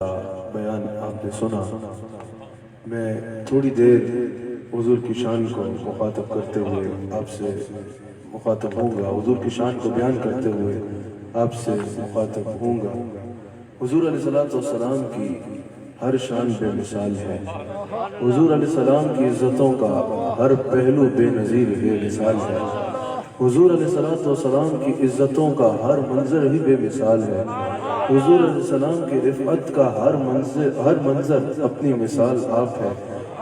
بیان آپ نے سنا، میں تھوڑی دیر حضور کی شان کو مخاطب کرتے ہوئے آپ سے مخاطب ہوں گا، حضور کی شان کو بیان کرتے ہوئے آپ سے مخاطب ہوں گا۔ حضور علیہ السلام کی ہر شان بے مثال ہے، حضور علیہ السلام کی عزتوں کا ہر پہلو بے نظیر بے مثال ہے، حضور علیہ السلام کی عزتوں کا ہر منظر ہی بے مثال ہے، حضور علیہ السلام کی رفعت کا ہر منظر اپنی مثال آپ ہے۔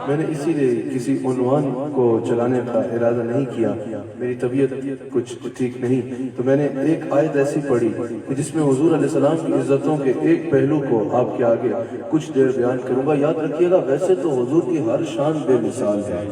میں نے اسی لیے کسی عنوان کو چلانے کا ارادہ نہیں کیا، میری طبیعت کچھ ٹھیک نہیں، تو میں نے ایک آیت ایسی پڑھی کہ جس میں حضور علیہ السلام کی عزتوں کے ایک پہلو کو آپ کے آگے کچھ دیر بیان کروں گا۔ یاد رکھیے گا، ویسے تو حضور کی ہر شان بے مثال ہے،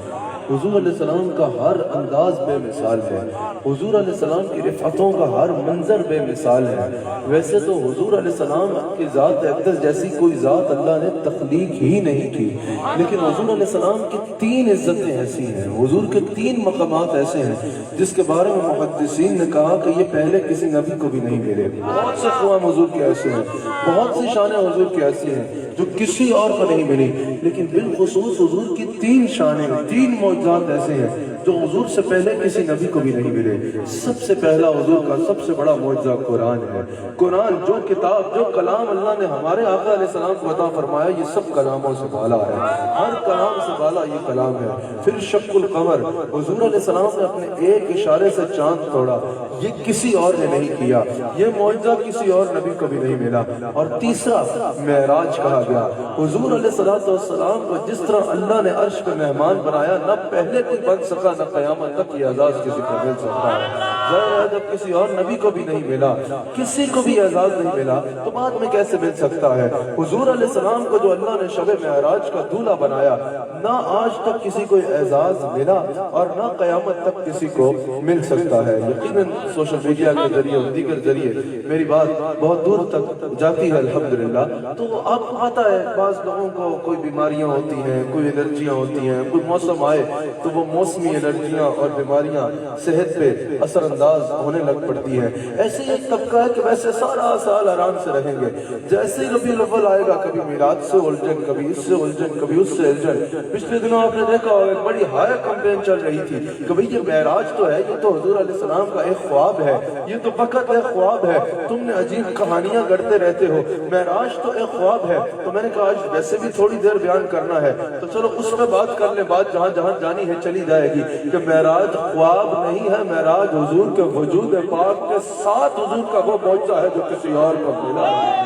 حضور علیہ السلام کا ہر انداز بے مثال ہے، حضور علیہ السلام کی رفعتوں کا ہر منظر بے مثال ہے۔ ویسے تو حضور علیہ السلام کی ذات اقدس جیسی کوئی ذات اللہ نے تخلیق ہی نہیں کی، لیکن حضور علیہ السلام کی تین عزتیں ایسی ہیں، حضور کے تین مقامات ایسے ہیں جس کے بارے میں محدثین نے کہا کہ یہ پہلے کسی نبی کو بھی نہیں ملے۔ بہت سے قوام حضور کے ایسے ہیں، بہت سی شانیں حضور کی ایسی ہیں جو کسی اور کو نہیں ملی، لیکن بالخصوص حضور کی تین شانیں، تین معجزات ایسے ہیں جو حضور سے پہلے کسی نبی کو بھی نہیں ملے۔ سب سے پہلا حضور کا سب سے بڑا معجزہ قرآن ہے۔ قرآن جو کتاب، جو کلام اللہ نے ہمارے آقا علیہ السلام کو عطا فرمایا، یہ سب کلاموں سے بالا ہے، ہر کلام سے بالا یہ کلام ہے۔ پھر شق القمر، حضور علیہ السلام نے اپنے ایک اشارے سے چاند توڑا، یہ کسی اور نے نہیں کیا، یہ معجزہ کسی اور نبی کو بھی نہیں ملا۔ اور تیسرا معراج کہا گیا، حضور علیہ السلام کو جس طرح اللہ نے عرش پہ مہمان بنایا، نہ پہلے کوئی بن سکا نہ قیامت تک یہ اعزاز کسی کو مل سکتا ہے۔ ظاہر ہے جب کسی اور نبی کو بھی نہیں ملا، کسی کو بھی اعزاز نہیں ملا، تو بعد میں کیسے مل سکتا ہے؟ حضور علیہ السلام کو جو اللہ نے شب معراج کا دولہا بنایا، نہ آج تک کسی کو اعزاز ملا اور نہ قیامت تک کسی کو مل سکتا ہے۔ یقیناً سوشل میڈیا کے ذریعے اور دیگر ذریعے میری بات بہت دور تک جاتی ہے الحمدللہ، تو آپ کو پتا ہے بعض لوگوں کو کوئی بیماریاں ہوتی ہیں، کوئی الرجیاں ہوتی ہیں، کوئی موسم آئے تو وہ موسمی الرجیاں اور بیماریاں صحت پہ اثر انداز ہونے لگ پڑتی ہیں۔ ایسے ہی ایک طبقہ ہے کہ ویسے سارا سال آرام سے رہیں گے، جیسے ہی ربیع الاول آئے گا کبھی میلاد سے الجھن، کبھی اس سے الجھن، کبھی اس سے الجھن۔ پچھلے دنوں آپ نے دیکھا ہوگا ایک بڑی ہائی کمپین چل رہی تھی کہ بھئی یہ معراج تو ہے، یہ تو حضور علیہ السلام کا ایک خواب ہے، یہ تو فقط ایک خواب ہے، تم نے عجیب کہانیاں گڑھتے رہتے ہو، معراج تو ایک خواب ہے۔ تو میں نے کہا آج ویسے بھی تھوڑی دیر بیان کرنا ہے تو چلو اس میں بات کر لیں، بات جہاں جہاں جانی ہے چلی جائے گی کہ معراج خواب نہیں ہے، معراج حضور کے وجود پاک کے ساتھ حضور کا وہ معجزہ ہے جو کسی اور کو ملا ہے۔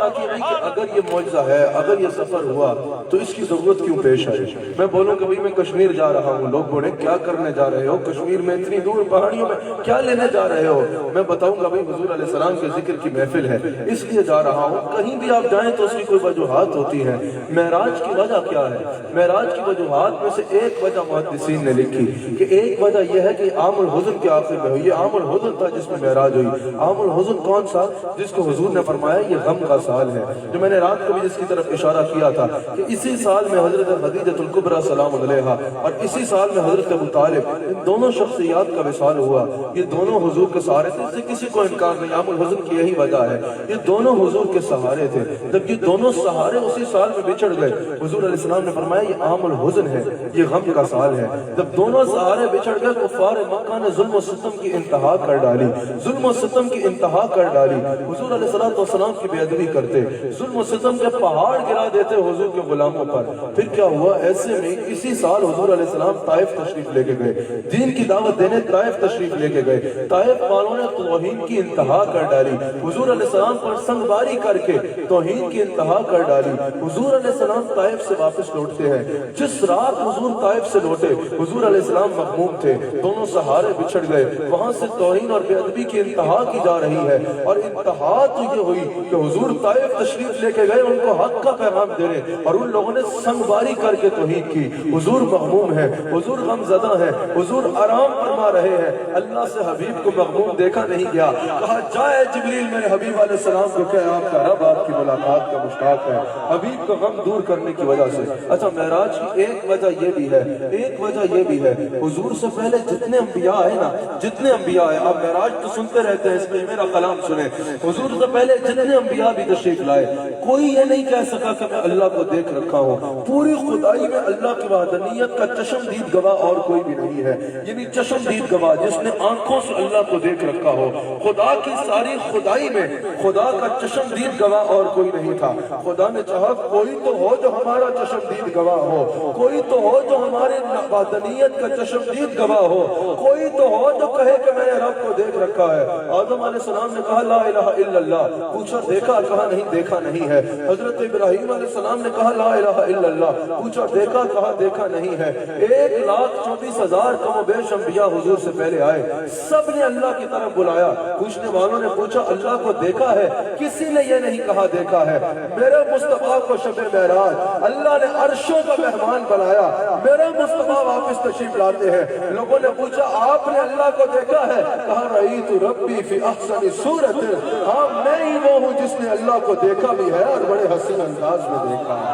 آتی ہے کہ اگر یہ معجزہ ہے، اگر یہ سفر ہوا تو اس کی ضرورت کیوں پیش آئی؟ میں بولوں کہ بھئی میں کشمیر جا رہا ہوں، لوگ بولیں کیا کرنے جا رہے ہو کشمیر میں اتنی دور پہاڑیوں میں، کیا لینے جا رہے ہو؟ میں بتاؤں گا بھئی حضور علیہ السلام کے ذکر کی محفل ہے اس لیے جا رہا ہوں۔ کہیں بھی آپ جائیں تو اس کی کوئی وجوہات ہوتی ہیں۔ معراج کی وجہ کیا ہے؟ معراج کی وجوہات میں سے ایک وجہ محدثین نے لکھی کہ ایک وجہ یہ ہے کہ عام الحزن کے آخر میں ہوئی، یہ عام الحزن تھا جس میں معراج ہوئی۔ عام الحزن کون سا؟ جس کو حضور نے فرمایا یہ غم کا سال ہے، جو میں نے رات کو بھی جس کی طرف اشارہ کیا تھا کہ اسی سال میں حضرت خدیجہ الکبریٰ سلام علیہا اور اسی سال میں حضرت ابو طالب، ان دونوں شخصیات کا وصال ہوا۔ یہ دونوں حضور کے سہارے تھے، اس سے کسی کو انکار نہیں، عام الحزن کی یہی وجہ ہے، یہ دونوں حضور کے سہارے تھے۔ جب یہ دونوں سہارے اسی سال میں بچھڑ گئے، حضور علیہ السلام نے فرمایا یہ عام الحزن ہے، یہ غم کا سال ہے۔ جب دونوں سہارے بچھڑ گئے کفار مکہ نے ظلم و ستم کی انتہا کر ڈالی، ظلم و ستم کی انتہا کر ڈالی، حضور علیہ السلام کی بے ادبی کرتے، ظلم و ستم کے پہاڑ گرا دیتے حضور کے غلاموں پر۔ پھر کیا ہوا؟ ایسے میں اسی سال حضور علیہ السلام طائف تشریف لے کے گئے، دین کی دعوت دینے طائف تشریف لے کے گئے۔ طائف والوں نے توہین کی انتہا کر ڈالی، حضور علیہ السلام پر سنگباری کر کے توہین کی انتہا کر ڈالی۔ حضور علیہ السلام طائف سے واپس لوٹتے ہیں، جس رات حضور طائف سے لوٹے حضور علیہ السلام مغموم تھے، دونوں سہارے بچھڑ گئے، وہاں سے توہین اور بے ادبی کی انتہا کی جا رہی ہے، اور انتہا تو یہ ہوئی کہ حضور طائف تشریف لے کے گئے ان کو حق کا پیغام دینے، اور ان لوگوں نے سنگباری کر کے توہین کی۔ حضور مغموم ہے، حضور غمزدہ ہے، حضور آرام فرما رہے ہیں۔ اللہ سے حبیب کو مغموم دیکھا نہیں گیا، کہا جائے جبریل میرے حبیب علیہ السلام کو کہ آپ کا رب آپ کی ملاقات کا مشتاق ہے، حبیب کو غم دور کرنے کی وجہ سے۔ اچھا معراج کی ایک وجہ یہ بھی ہے، ایک وجہ یہ بھی ہے، حضور سے پہلے جتنے انبیاء ہیں نا، جتنے انبیاء ہیں، آپ معراج تو سنتے رہتے ہیں، اس میں میرا کلام سنیں، حضور سے پہلے جتنے انبیاء بھی تشریف لائے، کوئی یہ نہیں کہہ سکا کہ میں اللہ کو دیکھ رکھا ہوں۔ پوری خدائی میں اللہ کی وحدانیت کا چشمدید گواہ اور کوئی بھی نہیں ہے، یعنی چشمدید گواہ جس نے آنکھوں سے اللہ کو دیکھ رکھا ہو۔ خدا کی ساری خدائی میں خدا کا چشمدید گواہ اور کوئی نہیں تھا۔ خدا نے چاہا کوئی تو ہو جو ہمارا چشمدید گواہ ہو، کوئی تو ہو جو ہمارے وحدانیت کا چشمدید گواہ ہو، کوئی تو ہو جو کہے کہ میں نے رب کو دیکھ رکھا ہے۔ آدم علیہ السلام نے کہا لا الہ الا اللہ، پوچھا دیکھا؟ کہا نہیں دیکھا نہیں ہے۔ حضرت ابراہیم علیہ السلام نے کہا لا الہ الا اللہ، پوچھا دیکھا؟ کہا دیکھا نہیں ہے۔ 1,24,000 کم و بیش انبیاء حضور سے پہلے آئے، سب نے اللہ کی طرف بلایا۔ پوچھنے والوں نے پوچھا اللہ کو دیکھا ہے؟ کسی نے یہ نہیں کہا دیکھا ہے۔ میرے مصطفیٰ کو شب معراج اللہ نے عرشوں کا مہمان بنایا، میرے مصطفیٰ واپس تشریف لاتے ہیں۔ لوگوں نے پوچھا آپ نے اللہ کو دیکھا ہے؟ کہا رأیت ربی فی احسن صورت، ہاں میں ہی وہ ہوں جس نے اللہ کو دیکھا بھی ہے اور بڑے حسین انداز میں دیکھا ہے۔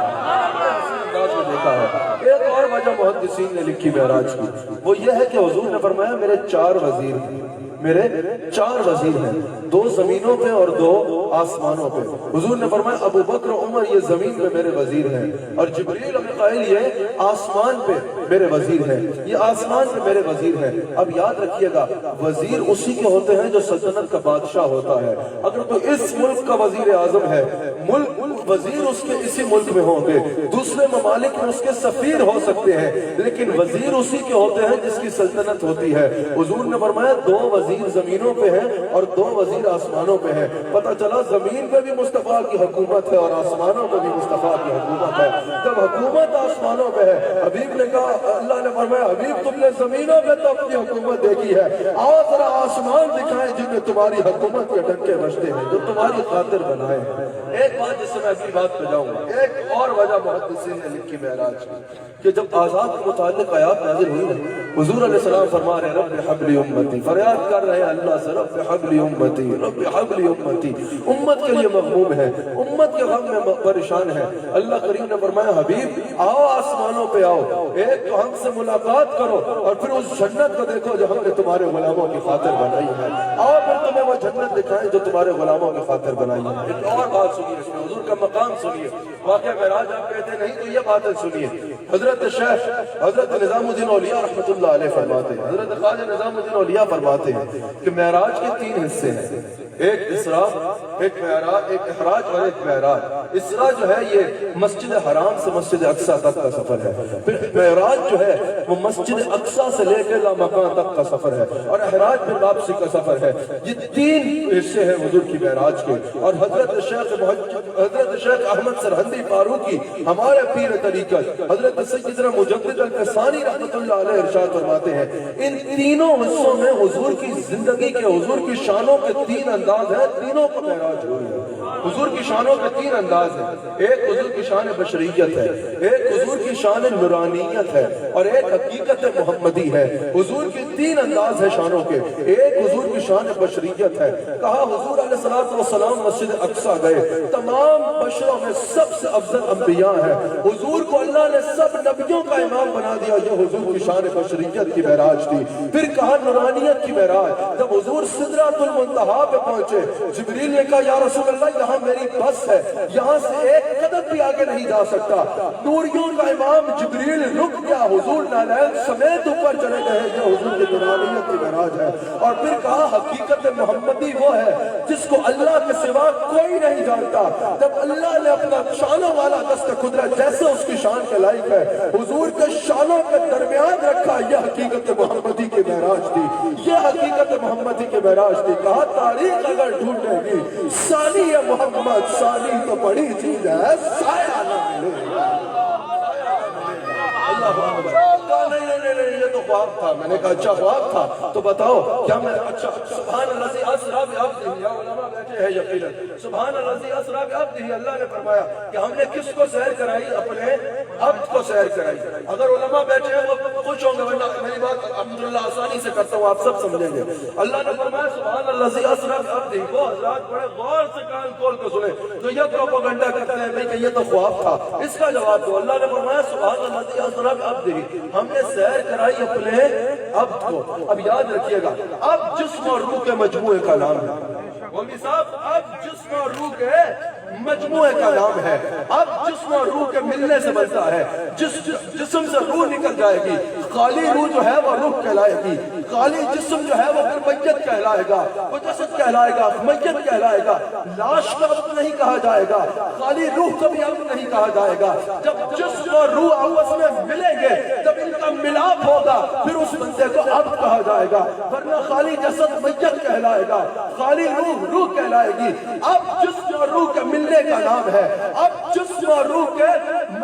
ایک اور وجہ محدثین نے لکھی معراج کی، وہ یہ ہے کہ حضور نے فرمایا میرے 4 وزیر ہیں، میرے 4 وزیر ہیں، 2 زمینوں پہ اور 2 آسمانوں پہ۔ حضور نے فرمایا ابو بکر عمر یہ زمین پہ میرے وزیر ہیں، اور جبریل و میکائیل یہ آسمان پہ میرے وزیر ہیں، یہ آسمان پہ میرے وزیر ہیں۔ اب یاد رکھیے گا وزیر اسی کے ہوتے ہیں جو سلطنت کا بادشاہ ہوتا ہے۔ اگر تو اس ملک کا وزیر اعظم ہے، ملک وزیر اس کے اسی ملک میں ہوں گے، دوسرے ممالک میں اس کے سفیر ہو سکتے ہیں، لیکن وزیر اسی کے ہوتے ہیں جس کی سلطنت ہوتی ہے۔ حضور نے فرمایا 2 وزیر زمینوں پہ ہیں اور 2 وزیر آسمانوں پہ ہیں۔ پتہ چلا زمین پہ بھی مصطفیٰ کی حکومت ہے اور آسمانوں پہ بھی مصطفیٰ کی حکومت ہے۔ جب حکومت آسمانوں پہ ہے، حبیب نے کہا، اللہ نے فرمایا حبیب تم نے زمینوں پہ تو اپنی حکومت دیکھی ہے، آؤ ذرا آسمان دکھائیں جن میں تمہاری حکومت کے ڈنکے بجتے ہیں، جو تمہاری خاطر بنائے ہیں۔ ایک بات جس سے میں اپنی بات پہ جاؤں گا، ایک اور وجہ محدثین نے لکھی معراج کہ جب آزاد کے متعلق آیات نازل ہوئی، حضور علیہ السلام فرما رہے رب حبلی امتی، فریاد کر رہے ہیں اللہ سے رب حبلی امتی، رب حبلی امتی، امت کے لیے مغموم ہے، امت کے غم میں پریشان ہے۔ اللہ کریم نے فرمایا حبیب آؤ آسمانوں پہ آؤ، ایک تو ہم سے ملاقات کرو اور پھر اس جنت کو دیکھو جو ہم نے تمہارے غلاموں کی خاطر بنائی ہے، آؤ پھر تمہیں وہ جنت دکھائیں جو تمہارے غلاموں کی خاطر بنائی ہے۔ ایک اور بات سنیے، اس میں حضور کا مقام سنیے، واقعہ معراج آپ کہتے نہیں تو یہ باتیں سنیے۔ حضرت شیخ حضرت نظام الدین اولیاء رحمۃ اللہ علیہ فرماتے ہیں، حضرت خواجہ نظام الدین اولیاء فرماتے ہیں کہ معراج کے 3 حصے ہیں، ایک اسراء، ایک معراج، ایک احراج اور ایک معراج۔ اسراء جو ہے یہ مسجد حرام سے مسجد اقصیٰ تک کا سفر ہے، پھر معراج جو ہے وہ مسجد اقصیٰ سے لے کے لامکان تک کا سفر ہے، اور احراج پھر واپسی کا سفر ہے۔ یہ 3 حصے ہیں حضور کی معراج کے۔ اور حضرت شیخ احمد سرہندی فاروقی ہمارے پیر طریقت حضرت سیدنا مجدد القسانی رحمۃ اللہ علیہ ارشاد فرماتے ہیں ان تینوں حصوں میں حضور کی زندگی کے، حضور کی شانوں کے 3 انداز ہیں، تینوں کو معراج ہوئی ہے۔ حضور کی شانوں کے 3 انداز ہیں، ایک حضور کی شان بشریت ہے، ایک حضور کی شان نورانیت ہے، اور ایک حقیقت محمدی ہے۔ حضور کی 3 انداز ہے شانوں کے، ایک حضور کی شان بشریت ہے۔ کہا حضور علیہ السلام مسجد اقصیٰ گئے، تمام بشروں میں سب سے افضل انبیاء ہیں، حضور کو اللہ نے سب نبیوں کا امام بنا دیا، یہ حضور کی شان بشریت کی معراج تھی۔ پھر کہا نورانیت کی معراج، جب حضور سدرۃ المنتہا پہ پہنچے، جبریل نے کہا یا رسول اللہ یہاں میری بس ہے، یہاں سے ایک قدم بھی آگے نہیں جا سکتا۔ نوریوں کا امام جبریل رک گیا، حضور نالین سمیت اوپر چلے گئے، یہ حضور کی نورانیت کی معراج ہے۔ اور پھر کہا حقیقت محمدی وہ ہے جس کو اللہ کے سوا کوئی نہیں جانتا۔ جب اللہ نے اپنا شانوں والا دست قدرت جیسے اس کی شان کے لائق ہے حضور کے شانوں کے درمیان رکھا، یہ حقیقت محمدی کی معراج تھی، یہ حقیقت محمدی کی معراج تھی۔ کہا تاریخ اگر ڈھونڈے گی ثانی محمد، ثانی تو بڑی چیز ہے، سایہ نہ ملے گا۔ نہیں یہ تو خواب تھا۔ میں نے کہا اچھا خواب تھا تو بتاؤ کیا میں اچھا سبحان الذی اسریٰ بعبدہ، یا علماء بیٹھے ہیں یقیناً، سبحان الذی اسریٰ بعبدہ، اللہ نے فرمایا کہ ہم نے کس کو سیر کرائی؟ اپنے عبد کو سیر کرائی۔ اگر علماء بیٹھے ہیں وہ خوش ہوں گے، ورنہ میری بات الحمدللہ آسانی سے کرتا ہوں، آپ سب سمجھیں گے۔ اللہ نے فرمایا سبحان الذی اسریٰ بعبدہ، وہ حضرات بڑے غور سے کان کھول کے سنیں تو یہ پروپیگنڈا کرتے ہیں بھئی کہ یہ تو خواب تھا، اس کا جواب دو۔ اللہ نے فرمایا سبحان الذی اسریٰ بعبدہ، ہم نے سیر کرائی اپنے عبد کو۔ اب یاد رکھیے گا اب جسم اور روح کے مجموعے کا نام ہے، مولوی صاحب اب جسم اور روح کے مجموعے کا نام ہے. اب جسم اور روح کے ملنے سے بنتا ہے. جسم سے روح نکل جائے گی, خالی روح جو ہے وہ روح کہلائے گی, خالی جسم جو ہے وہ پھر میت کہلائے گا, وہ جسد کہلائے گا, میت کہلائے گا. لاش کا وقت نہیں کہا جائے گا, خالی روح کا بھی وقت نہیں کہا جائے گا. جب جسم اور روح آپس میں ملیں گے, جب ان کا ملاپ ہوگا, پھر اس بندے کو عبد کہا جائے گا. ورنہ خالی جسد میت کہلائے گا, خالی روح روح کہلائے گی. اب جسم اور روح کے ملنے کا نام ہے, اب جسم اور روح کے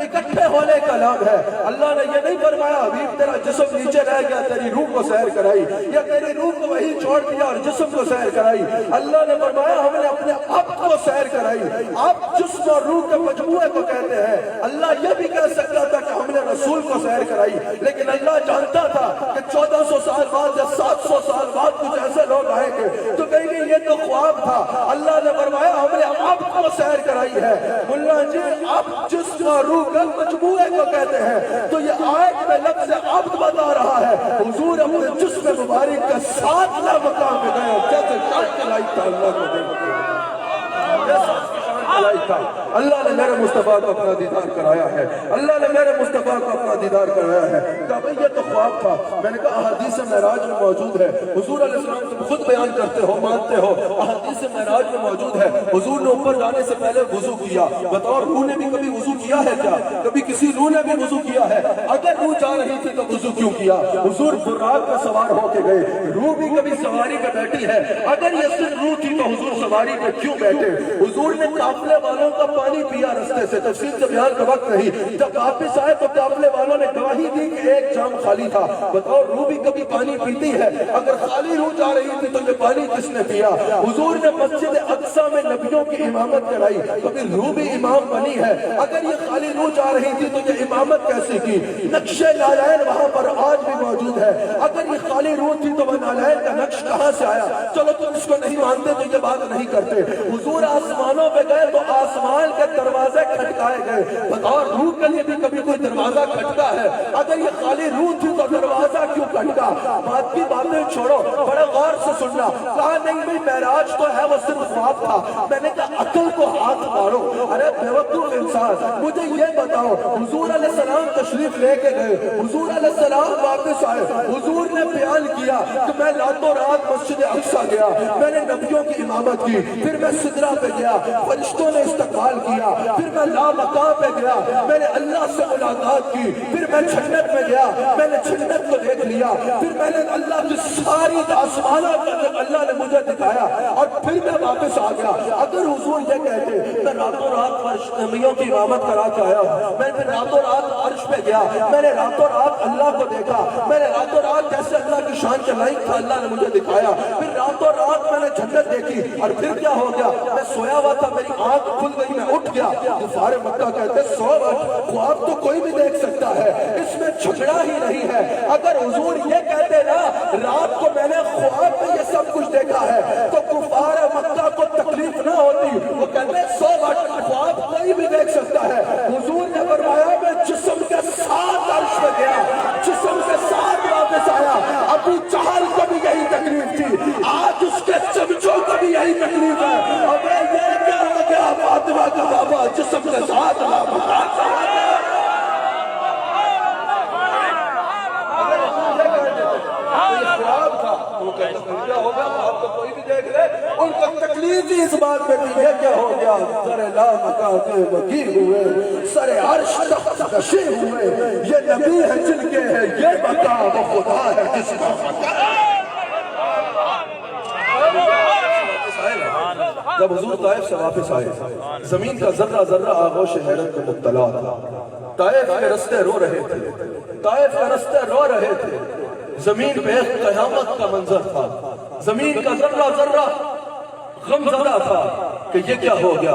اکٹھے ہونے کا نام ہے. اللہ نے یہ نہیں فرمایا حبیب تیرا جسم نیچے رہ گیا, تیری روح کو سیر کرائی, یا تیری روح کو وہی چھوڑ دیا اور جسم کو سیر کرائی. اللہ نے فرمایا ہم نے اپنے عبد کو سیر کرائی. اب جسم اور روح کے مجموعے کو کہتے ہیں. اللہ یہ بھی کہہ سکتا تھا کہ ہم نے رسول کو سیر کرائی, لیکن اللہ جانتا تھا کہ 1400 سال بعد یا 700 سال بعد کچھ ایسے لوگ آئیں گے تو کہیں گے یہ تو خواب تھا. اللہ نے فرمایا ہم نے عبد کو سیر کرائی ہے. ملا جی اب جسم اور روح کے مجموعے کو کہتے ہیں. تو یہ آیت میں لفظ عبد بتا رہا ہے. حضور اپنے جسم مبارک کا 7 مقام پہ گئے, جیسے شان کے لائق تھا اللہ کو دیکھتے ہیں. اللہ نے میرے مصطفیٰ کو اپنا دیدار کرایا ہے, اللہ نے میرے مصطفیٰ کو اپنا دیدار کرایا ہے. کہا بھئی یہ تو خواب تھا. میں نے کہا احادیث معراج میں موجود ہے. حضور علیہ السلام تم خود بیان کرتے ہو, مانتے ہو, احادیث معراج میں موجود ہے. حضور نے اوپر جانے سے پہلے وضو کیا. بتاؤ روح نے بھی کبھی وضو کیا ہے کیا؟ کبھی کسی روح نے بھی وضو کیا ہے؟ اگر روح جا رہی تھی تو وضو کیوں کیا؟ حضور براق پہ سوار ہو کے گئے. روح بھی کبھی سواری پہ بیٹھی ہے. اگر یہ صرف روح تھی تو حضور سواری پہ کیوں بیٹھے؟ حضور نے قافلے والوں کا پانی پیا رستے سے. تفصیل سے بیان کا وقت نہیں. جب واپس آئے تو قافلے والوں نے گواہی دی کہ ایک جام خالی تھا. بتاؤ روح بھی کبھی پانی پیتی ہے؟ اگر خالی روح جا رہی تھی تو یہ پانی کس نے پیا؟ حضور نے مسجد اقصیٰ میں نبیوں کی امامت کرائی. کبھی روح بھی امام بنی ہے؟ اگر یہ خالی روح جا رہی تھی تو یہ امامت کیسے کی؟ نقش نالین وہاں پر آج بھی موجود ہے. اگر یہ خالی روح تھی تو وہ نالین کا نقش کہاں سے آیا؟ چلو تم اس کو نہیں مانتے تو یہ بات نہیں کرتے. حضور آسمانوں پہ گئے تو آسمان کے دروازے کھٹکائے گئے. بتاؤ روح کے لیے بھی کبھی کوئی دروازہ کھٹکا ہے؟ اگر یہ خالی روح تھی تو دروازہ کیوں کھٹکا؟ بات کی باتیں چھوڑو, بڑے غور سے سننا. کہا نہیں بھئی معراج تو ہے وہ صرف خواب تھا. میں نے کہا عقل کو ہاتھ مارو. ارے بیوقوف انسان, مجھے یہ بتاؤ حضور علیہ السلام تشریف لے کے گئے, حضور علیہ السلام واپس آئے, حضور نے بیان کیا کہ میں راتوں رات مسجد اقصیٰ گیا, میں نے نبیوں کی امامت کی, پھر میں سدرہ پہ گیا, فرشتوں نے استقبال کیا, پھر میں لامقام پہ گیا, میں نے اللہ سے ملاقات کی, پھر میں جنت میں گیا, میں نے جنت کو دیکھ لیا, پھر میں نے اللہ کی ساری آسمانوں پر اللہ نے مجھے دکھایا, اور پھر میں واپس آ گیا. اگر حضور یہ کہتے میں راتوں رات نبیوں کی امامت کرا کے آیا, میں نے راتوں رات عرش پہ گیا, میں نے راتوں رات اللہ کو دیکھا, میں نے راتوں رات جیسے اللہ کی شان کے لائق تھا اللہ نے مجھے دکھایا, پھر راتوں رات میں نے جنت دیکھی, اور پھر کیا ہو گیا؟ میں سویا ہوا تھا, میری آنکھ کھل گئی, میں اٹھ گیا. کفار مکہ کہتے سو خواب تو کوئی بھی دیکھ سکتا ہے, اس میں جھگڑا ہی نہیں ہے. اگر حضور یہ کہتے نا رات کو میں نے خواب میں یہ سب کچھ دیکھا ہے تو کفار مکہ کو تکلیف نہ ہوتی. وہ کہتے سو خواب کوئی بھی دیکھ سکتا ہے. حضور نے فرمایا میں جسم کے ساتھ عرش پہ گیا, جسم کے ساتھ واپس آیا. ابو جہل کو بھی یہی تکلیف تھی, آج اس کے چمچوں کو بھی یہی تکلیف ہے. اب یہ کیا ہو گیا فاطمہ کا بابا جسم کے ساتھ ان کو تکلیف ہی اس بات میں تھی. یہ کیا ہو گیا؟ سر لامکان کے وکی ہوئے, سر عرش تخت کشی ہوئے. یہ نبی ہے جن کے ہے یہ بقا, وہ خدا ہے جس کا فقر. جب حضور طائف سے واپس آئے, زمین کا ذرہ ذرہ آغوش حیرت میں مبتلا تھا. طائف کے رستے رو رہے تھے, طائف کے رستے رو رہے تھے. زمین پہ ایک قیامت کا منظر تھا, زمین کا ذرہ ذرہ غم زدہ تھا کہ یہ کیا ہو گیا.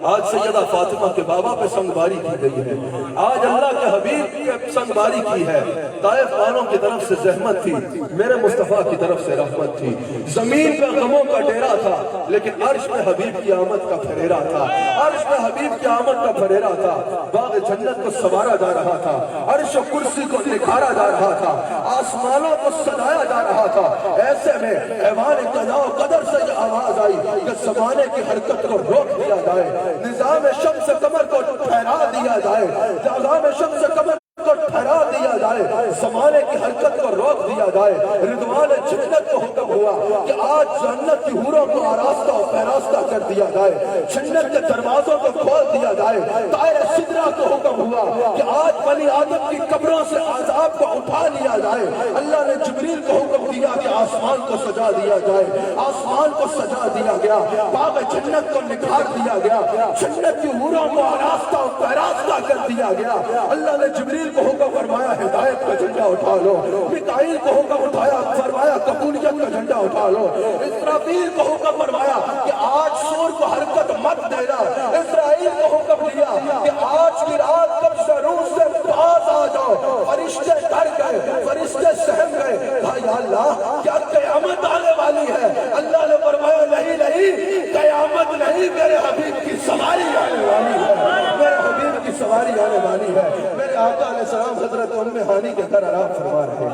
آج سیدہ فاطمہ کے بابا پہ سنگباری کی گئی ہے, آج اللہ کے حبیب پہ سنگباری کی ہے. طائف والوں کی طرف سے زحمت تھی, میرے مصطفیٰ کی طرف سے رحمت تھی. زمین پہ غموں کا ڈیرا تھا, لیکن عرش پہ حبیب کی آمد کا پھریرا تھا, عرش پہ حبیب کی آمد کا پھریرا تھا. باغ جنت کو سوارا جا رہا تھا, عرش و کرسی کو نکھارا جا رہا تھا, آسمانوں کو سجایا جا رہا تھا. ایسے میں ایوان قضا و قدر سے یہ آواز آئی کہ زمانے کی حرکت کو روک دیا جائے، نظام شمس قمر کو ٹھہرا دیا جائے، نظام شمس قمر کو ٹھہرا دیا جائے، زمانے کی حرکت کو روک دیا جائے۔ رضوان جنت کو حکم ہوا کہ آج جنت کی حوروں کو آراستہ و پیراستہ کر دیا جائے، جنت کے دروازوں کو کھول دیا جائے۔ طائر سدرہ کو حکم ہوا کہ آج بنی آدم کی قبروں سے عذاب کو اٹھا لیا جائے۔ اللہ نے جبریل کو حکم دیا کہ آسمان کو سجا دیا جائے، آسمان کو سجا دیا گیا، باغ جنت کو نکھار دیا گیا، جنت کی حوروں کو آراستہ و پیراستہ کر دیا گیا۔ اللہ نے جبریل کو حکم فرمایا ہدایت کا جھنڈا اٹھا لو، میکائیل کو حکم اٹھایا فرمایا قبولیت کا جھنڈا اٹھا لو، اسرافیل کو حکم فرمایا کہ آج سور کو حرکت مت دینا، اسرائیل کو حکم دیا کہ آج کی رات کب سے روح سے باز آ جاؤ۔ فرشتے ڈر گئے، فرشتے سہم گئے، کہا یا اللہ کیا قیامت آنے والی ہے؟ اللہ نے فرمایا نہیں نہیں، قیامت نہیں، میرے حبیب کی سواری آنے والی ہے، میرے حبیب کی سواری آنے والی ہے۔ میرے آقا علیہ السلام حضرت ام ہانی کے گھر آرام فرما رہے ہیں،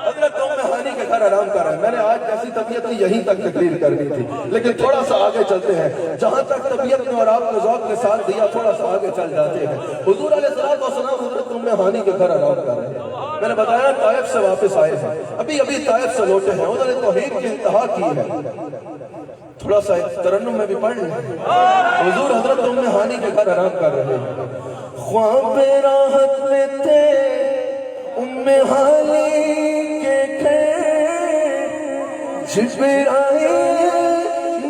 حضرت ام ہانی کے گھر آرام کر رہے ہیں۔ میں نے آج جیسی طبیعت تھی یہیں تک تقریر کرنی تھی، لیکن تھوڑا سا آگے چلتے ہیں، جہاں تک طبیعت نے اور آپ نے ذوق کے ساتھ دیا تھوڑا سا آگے چل جاتے ہیں۔ حضور علیہ السلام حضرت ام ہانی کے گھر آرام کر رہے ہیں۔ میں نے بتایا طائف سے واپس آئے ہیں، ابھی طائف سے لوٹے ہیں، انہوں نے توحید کی انتہا کی ہے۔ تھوڑا سا ترنم میں بھی پڑھ لیں۔ حضور حضرت ام ہانی کے گھر آرام کر رہے ہیں، خواب راحت میں تھے ام ہانی کے گھر، جبرائیل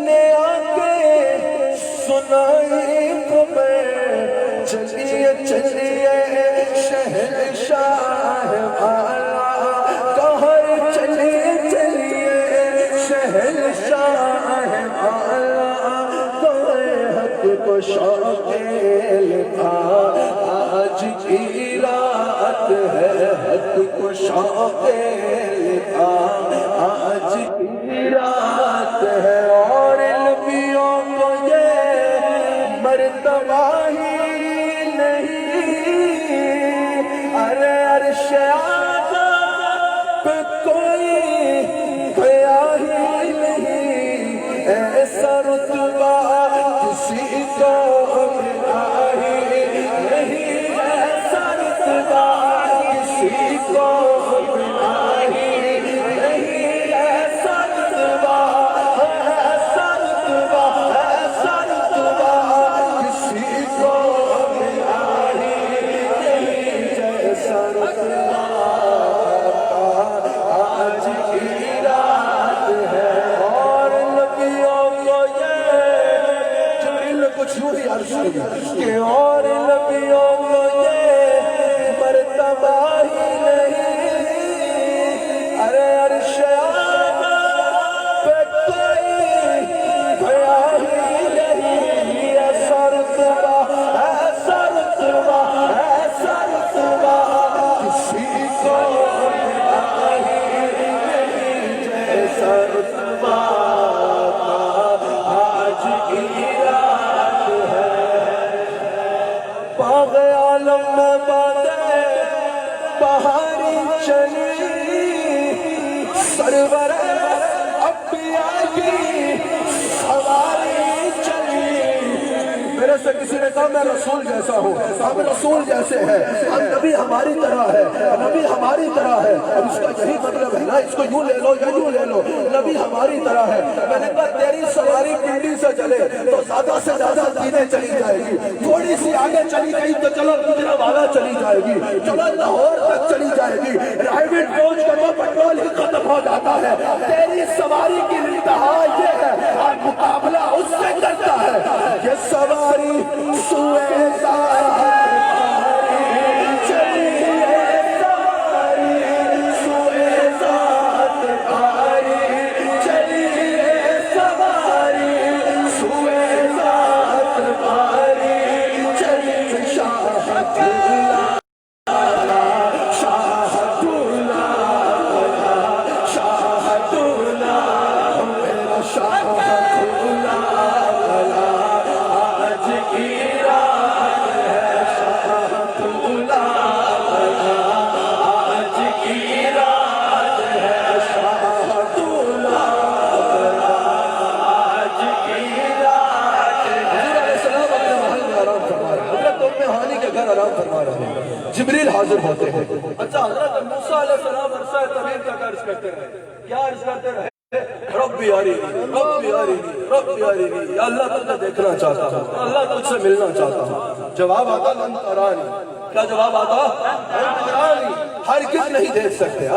نے آ کے سنائی خبر، چلیے چلیے شہنشاہ والا کہر، چلیے چلیے شہنشاہ والا کہر، حق کو شوق لکھا آج کی رات ہے، حق کو شوق لکھا آج کی رات ہے، اور نبیوں کو یہ مرتبہ ہی نہیں، ارے عرش اعظم پہ کوئی گیا ہی نہیں، ایسا رتبہ کسی کو ملا ہی نہیں، ایسا رتبہ کسی کو ملا ہی نہیں، ایسا رتبہ کسی کو ملا ہی نہیں، جیسا رتبہ آج کی رات ہے، اور نبیوں کو یہ جبریل نے کچھ یوں ہی عرض کیا کہ اور نبیوں کو یہ مرتبہ ہی نہیں، ارے عرش اعظم پہ کوئی گیا ہی نہیں، ایسا رتبہ کسی کو ملا ہی نہیں، جیسا رتبہ آج کی رات ہے۔ باغ عالم میں بادے بہاری چلی، سرور انبیاء کی سواری چلی۔ میرے سے کسی نے کہا میں رسول جیسا ہوں، ہم رسول جیسے ہیں، ہم نبی ہماری طرح ہے، نبی ہماری طرح ہے۔ اب اس کا یہی مطلب ہے نا، اس کو یوں لے لو یا یوں لے لو، نبی ہماری طرح ہے۔ میں نے کہا تیری سواری پنڈی سے چلے تو زیادہ سے زیادہ دینے چلی جائے گی، تھوڑی سی آگے چلی گئی تو چلو گجرا والا چلی جائے گی، چلو لاہور تک چلی جائے گی، رائیوٹ پہنچ کر وہ پیٹرول ہی ختم ہو جاتا ہے۔ تیری سواری کی انتہا یہ ہے اور مقابلہ اس سے کرتا ہے، یہ سواری سوئے ذات آرام فرما رہے ہیں، جبریل حاضر ہوتے ہیں۔ اچھا حضرت موسیٰ علیہ السلام عرصہ طویل تک عرض کرتے رہے، کیا عرض کرتے رہے؟ ربی ارینی ربی ارینی ربی ارینی، یا اللہ تجھے دیکھنا چاہتا ہوں، اللہ تجھ سے ملنا چاہتا ہوں۔ جواب آتا لن ترانی، کیا جواب آتا؟ لن ترانی، ہرگز نہیں دیکھ سکتے۔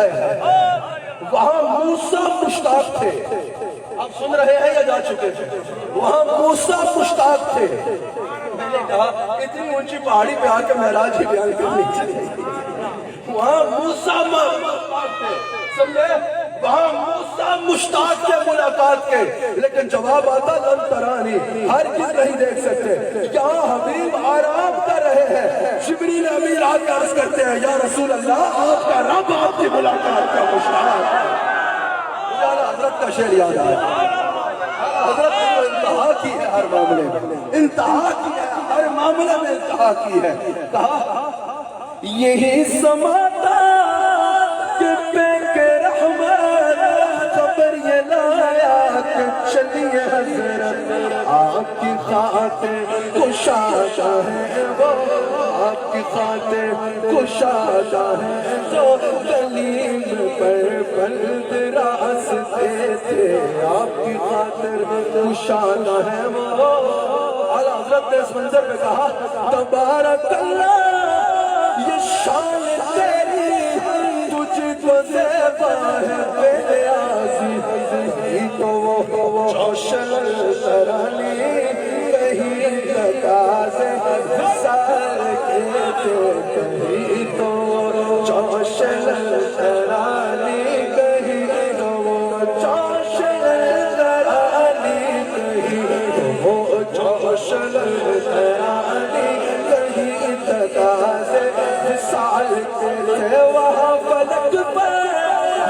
وہاں موسیٰ مشتاق تھے، آپ سن رہے ہیں یا جا چکے تھے؟ وہاں موسیٰ مشتاق تھے۔ میں نے کہا اتنی اونچی پہاڑی پہ آ کے معراج ہی بیان کرنی چاہیے۔ وہاں موسیٰ مشتاق تھے، سمجھے؟ وہاں موسیٰ مشتاق کے ملاقات کے، لیکن جواب آتا لن ترانی، ہرگز نہیں دیکھ سکتے۔ یہاں حبیب آرام کر رہے ہیں، جبریل امین آ کے عرض کرتے ہیں یا رسول اللہ آپ کا رب آپ کی ملاقات کا مشتاق ہے۔ حضرت کا شعر یاد آیا، حضرت نے انتہا کی ہے ہر معاملے میں، انتہا کی ہے ہر معاملے میں، انتہا کی ہے۔ کہا یہی سماتا کہ پیک رحمت خبر یہ لایا کہ چلیے حضرت آپ کی خاطر کشادہ ہے وہ، آپ کی خاطر کشادہ ہے جو گلیم پر بلد راستے تھے، آپ کی خاطر کشادہ ہے وہ۔ اعلیٰ حضرت نے اس منظر پہ کہا تبارک اللہ یہ شان تیری تجھ کو زیبا ہے بے نیازی، تو وہ جوشن ترانی کہیں لگازے سار کے کہیں تو وہ جوشن ترانی کہیں تو وہ جوشن ترانی کہیں تو وہ جوشن ترانی کہیں لگازے سال کے وہاں فلک پر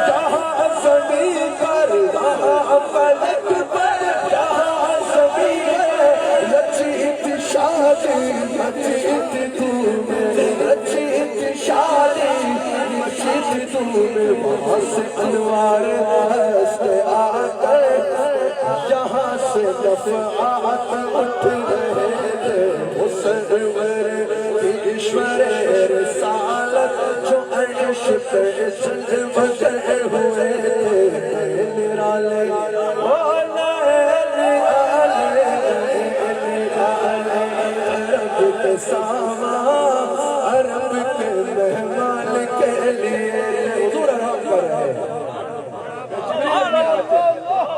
جہاں زمین پر، وہاں فلک پر جہاں زمین پر، رچیت شادی مچیت تمہیں، رچیت شادی مچیت تمہیں، وہاں سے انوار ہستے آ کر جہاں سے دفعات اٹھ رہے تھے، مصور ایشور رسالت جو عرش پہ چل بجے ہوئے تھے، نرالے عرب کے سامان، عرب کے مہمان کے لیے حضور آرام کر رہے ہیں۔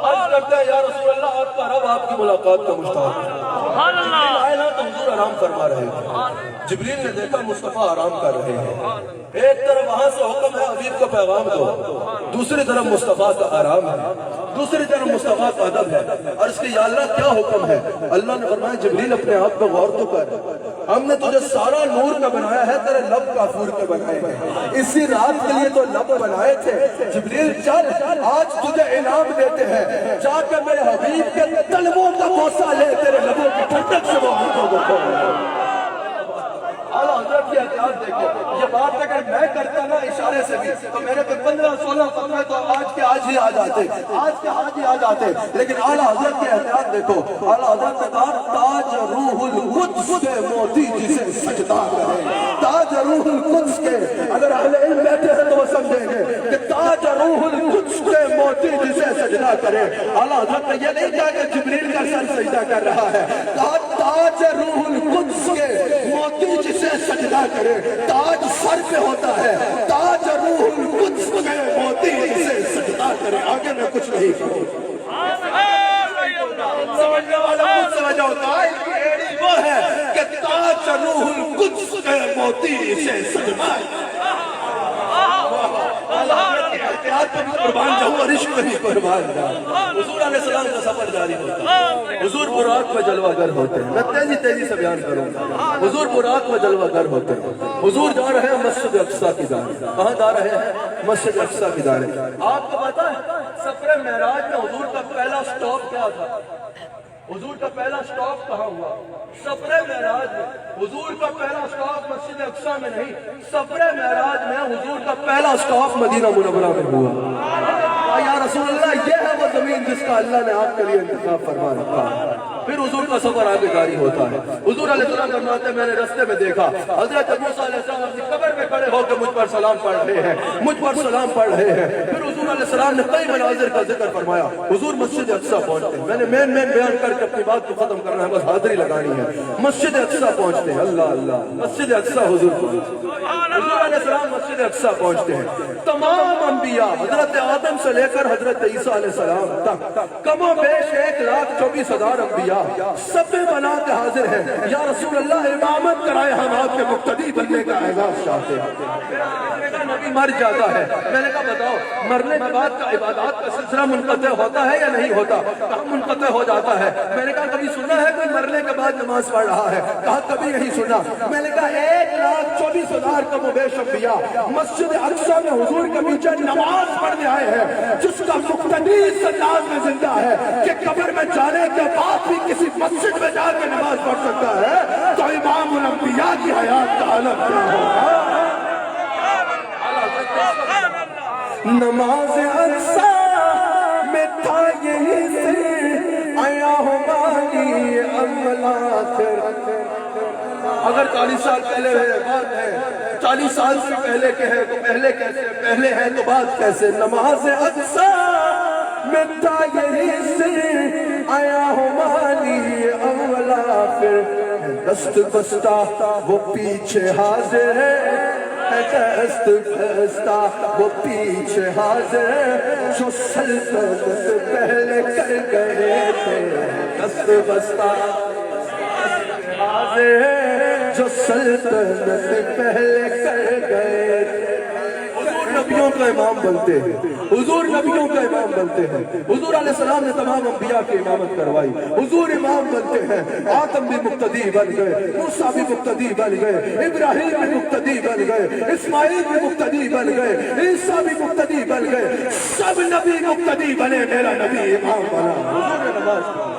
عرض کرتے ہیں یا رسول اللہ آپ کا رب آپ کی ملاقات کا مشتاق ہے۔ تو حضور آرام فرما رہے ہیں، جبریل نے دیکھا مصطفیٰ آرام کر رہے ہیں، ایک طرف وہاں سے حکم ہے حبیب کا پیغام دو، دوسری طرف مصطفیٰ کا آرام ہے، دوسری طرف مصطفیٰ کا ادب ہے۔ عرض کہ یا اللہ کیا حکم ہے؟ اللہ نے فرمایا جبریل اپنے آپ پہ غور تو کر، ہم نے تجھے سارا نور کا بنایا ہے، تیرے لب کافور کے بنائے ہیں، اسی رات کے لیے تو لب بنائے تھے۔ جبریل چل آج تجھے انعام دیتے ہیں، جا کے میرے حبیب کے طلبوں کا بوسہ لے، تیرے لبوں کی ٹھنڈک سے وہ کو دیکھو۔ اعلیٰ حضرت کی احتیاط دیکھو، یہ بات اگر میں کرتا نا اشارے سے بھی تو میرے پہ 15-16 فتوے تو آج کے آج ہی آ جاتے، آج کے آج ہی آ جاتے، لیکن اعلیٰ حضرت کی احتیاط دیکھو۔ اعلیٰ حضرت نے کہا تاج روح القدس کے موتی جسے سجدہ کرے، تاج روح القدس کے، اگر اہل علم بیٹھے ہیں تو وہ سمجھیں گے کہ تاج روح القدس کے موتی جسے سجدہ کرے۔ اعلیٰ حضرت نے یہ نہیں کہا کہ جبریل کا سر سجدہ کر رہا ہے، کہا تاج روح القدس کے موتی جسے سجدہ کرے، تاج سر پہ ہوتا ہے، تاج روح القدس کے موتی جسے سجدہ کرے۔ آگے میں کچھ نہیں کروں، سمجھنے والا مجھ سے وجہ ہوتا ہے کہ ایڑی وہ ہے کہ تاج روح القدس کے موتی جسے سجدہ کرے۔ احتیاط پہ بھی قربان جاؤں اور عشق پہ بھی قربان جاؤں۔ حضور علیہ السلام کا سفر جاری ہوتا ہے، حضور براق میں جلوہ گر ہوتے ہیں، میں تیزی سے بیان کروں گا۔ حضور براق میں جلوہ گر ہوتے ہیں، حضور جا رہے ہیں مسجد اقصیٰ کی جانب۔ کہاں جا رہے ہیں؟ مسجد اقصیٰ کی جانب۔ آپ کو پتا ہے سفر معراج میں حضور کا پہلا سٹاپ کیا تھا؟ حضور کا پہلا سٹاپ کہاں ہوا؟ سفر معراج میں حضور کا پہلا سٹاپ مسجد اقصیٰ میں نہیں، سفر معراج میں حضور کا پہلا سٹاپ مدینہ منورہ میں ہوا۔ یا رسول اللہ یہ ہے وہ زمین جس کا اللہ نے آپ کے لیے انتخاب فرما رکھا ہے۔ پھر حضور کا سفر آگے جاری ہوتا ہے. حضور علیہ السلام فرماتے ہیں میں نے رستے میں دیکھا حضرت موسیٰ علیہ السلام اپنی قبر میں کھڑے ہو کے مجھ پر سلام پڑھ رہے ہیں, مجھ پر سلام پڑھ رہے ہیں. پھر حضور علیہ السلام نے کئی مناظر کا ذکر فرمایا. حضور مسجد اقصیٰ پہنچتے ہیں, میں نے مین بیان کر کے اپنی بات کو ختم کرنا ہے, بس حاضری لگانی ہے. مسجد اقصیٰ پہنچتے ہیں, اللہ اللہ, مسجد اقصیٰ حضور کو, حضور علیہ السلام مسجد اقصیٰ پہنچتے ہیں. تمام انبیاء حضرت آدم سے لے کر حضرت عیسیٰ علیہ السلام تک کم و بیش 1,24,000 انبیاء سب میں بنا کے حاضر ہیں. یا رسول اللہ امامت کرائے, ہم آپ کے مقتدی بننے کا اعزاز چاہتے ہیں. نبی مر جاتا ہے, میں نے کہا بتاؤ مرنے کے بعد کا عبادات کا سلسلہ منقطع ہوتا ہے یا نہیں ہوتا؟ کہا منقطع ہو جاتا ہے. میں نے کہا کبھی سنا ہے کوئی مرنے کے بعد نماز پڑھ رہا ہے؟ کہا کبھی نہیں سنا. میں نے کہا 1,24,000 کم و بیش انبیاء مسجد اقصیٰ میں حضور کے پیچھے نماز پڑھنے آئے ہیں. جس کا مقتدی اس انداز میں زندہ ہے کہ قبر میں جانے کے بعد بھی کسی مسجد میں جا کے نماز پڑھ سکتا ہے, تو امام الانبیاء کی حیات کا عالم کیا ہوگا. نماز اقصیٰ میں تھا یہی سے آیا ہوں مالی املاخر. اگر 40 سال پہلے ہے بات ہے, 40 سال سے پہلے کے ہے تو پہلے کیسے, پہلے ہے تو بات کیسے. نماز اقصیٰ میں تھا یہی سے آیا ہوں مالی املاخر. دست بستہ وہ پیچھے حاضر ہے, دست بستہ وہ پیچھے حاضر ہے, جو سلطنت پہلے کر گئے تھے. دست بستہ حاضر ہے, جو سلطنت پہلے کر گئے تھے. حضور نبیوں کا امام بنتے ہیں, حضور نبیوں کا امام بنتے ہیں. حضور علیہ السلام نے تمام انبیاء کی امامت کروائی. حضور امام بنتے ہیں. آدم بھی مقتدی بن گئے, موسیٰ بھی مقتدی بن گئے, ابراہیم بھی مقتدی بن گئے, اسماعیل بھی مقتدی بن گئے, عیسیٰ بھی مقتدی بن گئے. سب نبی مقتدی بنے, میرا نبی امام بنا. حضور نے نماز پڑھی.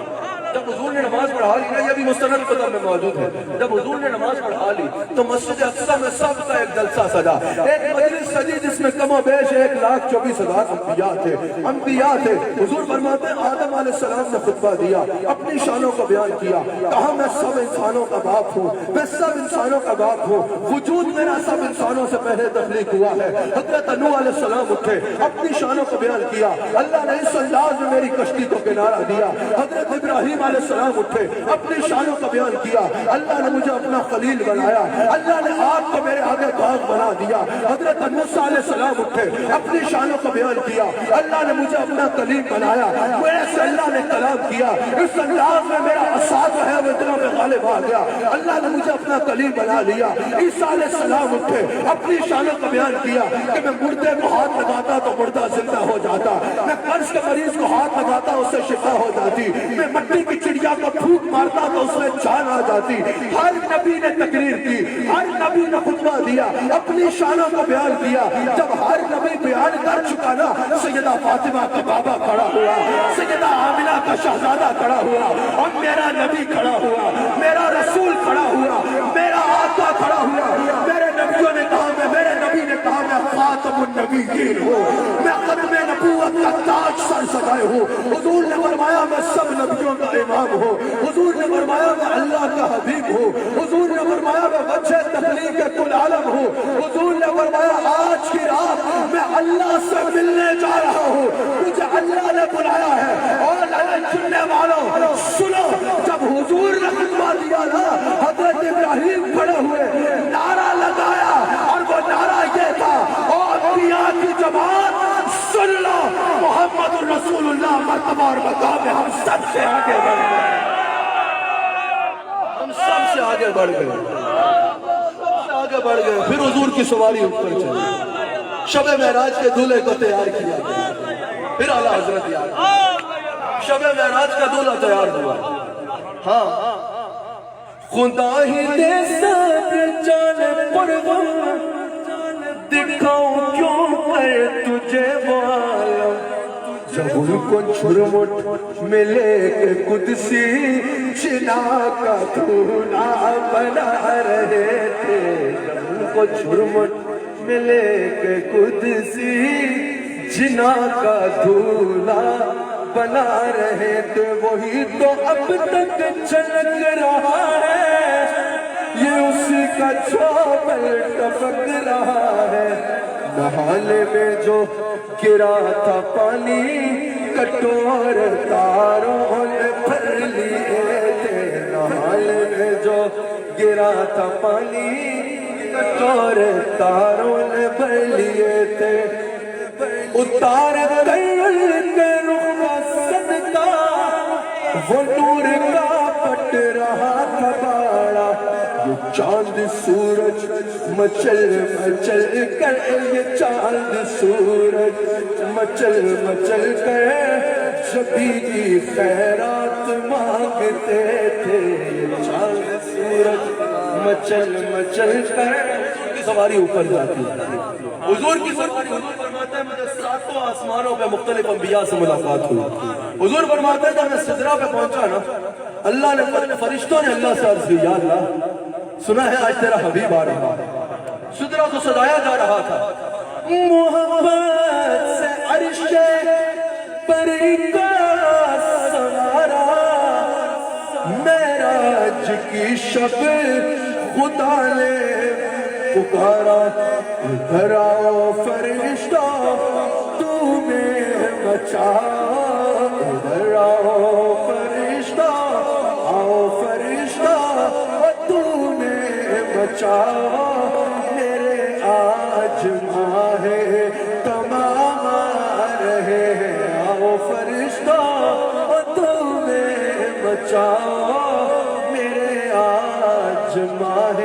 جب حضور نے نماز پڑھا لی, یہ بھی مستند کتب میں موجود ہے, جب حضور نے نماز پڑھا لی تو مسجد اقصیٰ میں سب کا ایک جلسہ سجا, ایک مجلس سجی جس میں کم و بیش 1,24,000 انبیاء تھے. حضور فرماتے ہیں آدم علیہ السلام نے خطبہ دیا, اپنی شانوں کو بیان کیا, کہا میں سب انسانوں کا باپ ہوں, میں سب انسانوں کا باپ ہوں, وجود میرا سب انسانوں سے پہلے تخلیق ہوا ہے. حضرت نوح علیہ السلام اٹھے, اپنی شانوں کو بیان کیا, اللہ نے اس انداز میں میری کشتی کو کنارہ دیا. حضرت ابراہیم علیہ السلام اٹھے, اپنی شانوں کا بیان کیا, اللہ نے مجھے اپنا خلیل بنایا, اللہ نے آگ کو میرے آگے باغ بنا دیا. حضرت موسیٰ علیہ السلام اٹھے, اپنی شانوں کا بیان کیا, اللہ نے مجھے اپنا کلیم بنایا, میرے سے اللہ نے کلام کیا. اس انداز میں میرا عصا جو ہے وہ دلوں میں غالب آ گیا, اللہ نے مجھے اپنا کلیم بنا لیا. عیسیٰ علیہ السلام اٹھے, اپنی شانوں کا بیان کیا کہ میں مردے کو ہاتھ لگاتا تو مردہ زندہ ہو جاتا, میں قرض کے مریض کو ہاتھ لگاتا اس سے شفا ہو جاتی, میں مٹی کی چڑیا کو پھونک مارتا تو اس میں جان آ جاتی. ہر نبی نے تقریر کی, ہر نبی نے خطبہ دیا, اپنی شانوں کو بیان کیا. جب ہر نبی بیان کر چکا نا, سیدہ فاطمہ کا بابا کھڑا ہوا, سیدہ آمنہ کا شہزادہ کھڑا ہوا, اور میرا نبی کھڑا ہوا, میرا رسول کھڑا ہوا, میرا آقا کھڑا ہوا. میرے نبیوں نے کہا, میرے نبی نے کہا میں خاتم النبیین ہوں, میں ختم نبوت کا تاج سر سجائے ہوں. حضور نے فرمایا میں سب نبیوں کا امام ہوں. حضور نے فرمایا میں اللہ کا حبیب ہوں. حضور نے فرمایا میں وجہ تخلیق کل عالم ہوں. حضور نے فرمایا آج کی رات میں اللہ سے ملنے جا رہا ہوں, مجھے اللہ نے بلایا ہے. اور سننے والوں سنو, جب حضور نے خطبہ دیا نا, حضرت ابراہیم کھڑے ہوئے, نعرہ لگایا, اور وہ نعرہ یہ تھا, اور انبیاء کی جماعت سن لو, محمد رسول اللہ مرتبہ اور مقام ہم سب سے آگے بڑھ گئے, ہم سب سے آگے بڑھ گئے, آگے بڑھ گئے. پھر حضور کی سواری اوپر چلی, شب معراج کے دولے کو تیار کیا گیا. پھر اعلیٰ حضرت یاد, شب معراج کا دولہ تیار ہوا. ہاں خدا ہی دے سب جان پرغم, دکھاؤں کیوں کر تجھے وہ عالم. جب ان کو جھرمٹ ملے کہ قدسی چنا کا دھونا بنا رہے تھے, جب ان کو جھرمٹ ملے کہ قدسی چنا کا دھونا بنا رہے تھے وہی تو اب تک چھلک رہا ہے، یہ اسی کا چھاول ٹپک رہا ہے۔ نہالے میں جو گرا تھا پانی کٹور تاروں نے بھر لیے تھے، نہالے میں جو گرا تھا پانی کٹور تاروں نے بھر لیے تھے۔ اتار کر کے رخ کا صدقہ وہ نور کا پٹ رہا تھا باڑا، یہ چاند سورج مچل مچل کر، یہ چاند سورج مچل مچل کر شبی کی خیرات مانگتے تھے، یہ چاند سورج مچل مچل کر سواری اوپر جاتی ہے۔ حضور کی سواری، حضور فرماتے ہیں مجھے ساتوں آسمانوں پہ مختلف انبیاء سے ملاقات ہوئی۔ حضور فرماتے ہیں جب میں سدرہ پہ پہنچا نا، اللہ نے فرشتوں نے اللہ سے عرض کی، یا اللہ سنا ہے آج تیرا حبیب آ رہا ہے۔ سدرہ کو سجایا جا رہا تھا، محبت سے عرش پری کا سوارا، معراج کی شب خدا نے پکارا، ادھر آؤ فرشتہ تمہیں بچا، ادھر آؤ فرشتہ، آؤ فرشتہ تمہیں بچا، میرے آج ماہ تمام آ رہے ہیں، آؤ فرشتہ تمہیں بچا، میرے آج ماہ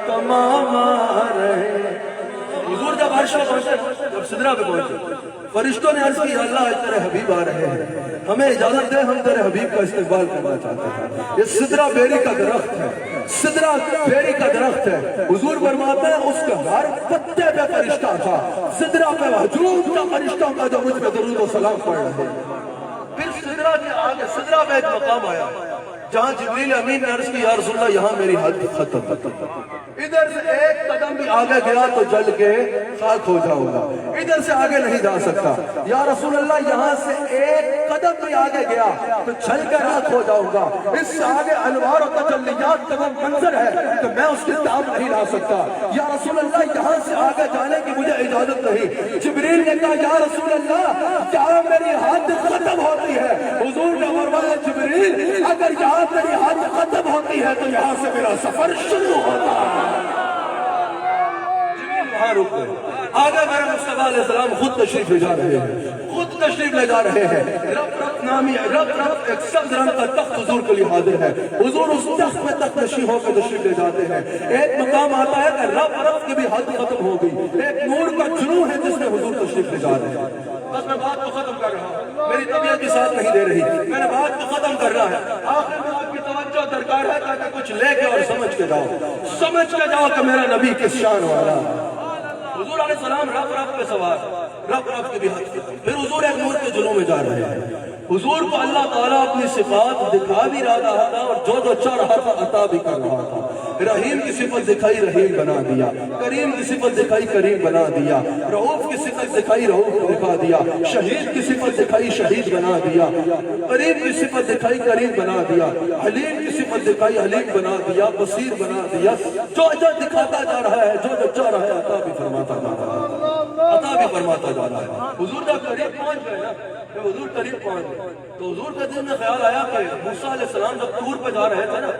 تمام آ رہے۔ حضور جب عرش پہ پہنچے، جب سدرہ پہ پہنچے، فرشتوں نے عرض کی، اللہ آج تیرے حبیب آ رہے ہیں، ہمیں اجازت دے، ہم تیرے حبیب کا استقبال کرنا چاہتے ہیں۔ یہ سدرہ بیری کا درخت ہے، سدرہ بیری کا درخت ہے۔ حضور فرماتے ہیں اس کے ہر پتے پہ فرشتہ تھا، سدرہ پہ ہجوم تھا فرشتوں کا جو مجھ پہ درود و سلام پڑھ رہے ہیں۔ پھر سدرہ کے آگے، سدرہ پہ ایک مقام آیا جہاں جبریل امین نے عرض کی، یا رسول اللہ یہاں میری حد ختم، ادھر سے ایک قدم بھی آگے گیا تو جل کے خاک ہو جاؤں گا، ادھر سے آگے نہیں جا سکتا۔ یا رسول اللہ یہاں سے ایک قدم بھی آگے گیا تو جل کے راکھ ہو جاؤں گا، اس سے آگے انوار و تجلیات کا منظر ہے کہ میں اس کی تاب نہیں لا سکتا۔ یا رسول اللہ یہاں سے آگے جانے کی مجھے اجازت نہیں۔ جبریل نے کہا، یا رسول اللہ کیا میری حد ختم ہوتی ہے؟ حضور نے فرمایا، جبریل اگر یہاں میری حد ختم ہوتی ہے تو یہاں سے میرا سفر شروع ہوتا ہے۔ وہاں رک گئے، آگے میرے مصطفیٰ علیہ السلام خود تشریف لے جا رہے ہیں، خود تشریف لے جا رہے ہیں۔ رب رب نامی، رب رب ایک سبز رنگ کا تخت حضور کے لیے حاضر ہے، حضور اس تخت میں تخت نشین ہو کے تشریف لے جاتے ہیں۔ ایک مقام آتا ہے کہ رب رب کی بھی حد ختم ہو گئی، ایک نور کا جنوں ہے جس میں حضور تشریف لے جا رہے ہیں۔ بس میں بات کو ختم کر رہا ہوں، میری طبیعت بھی ساتھ نہیں دے رہی، میں نے بات کو ختم کر رہا ہے۔ آخر میں آپ کی توجہ درکار ہے تاکہ کچھ لے کے اور سمجھ کے جاؤ، سمجھ کے جاؤ کہ میرا نبی کس شان والا ہے۔ حضور علیہ السلام رب رب پہ سوار، رب رب کی بھی حد ختم۔ پھر حضور ایک نور کے جنوں میں جا رہے ہیں۔ حضور کو اللہ تعالیٰ اپنی صفات دکھا بھی رہا تھا اور جو چاہ رہا تھا عطا بھی کر رہا تھا۔ رحیم کی صفت دکھائی، رحیم بنا دیا، کریم کی صفت دکھائی، کریم بنا دیا، رؤوف کی صفت دکھائی، رؤوف دکھا دیا، شہید کی صفت دکھائی، شہید بنا دیا، قریب کی صفت دکھائی، کریم بنا دیا، حلیم کی صفت دکھائی، حلیم بنا دیا، بصیر بنا دیا۔ جو دکھاتا جا رہا ہے، جو چاہ رہا ہے عطا بھی فرماتا جا رہا ہے، عطا بھی فرماتا جا رہا ہے۔ حضور جب قریب پہنچ گئے نا، جب حضور قریب پہنچ گئے تو حضور کے دل میں خیال آیا کہ موسیٰ علیہ السلام جب طور پہ جا رہے تھے نا،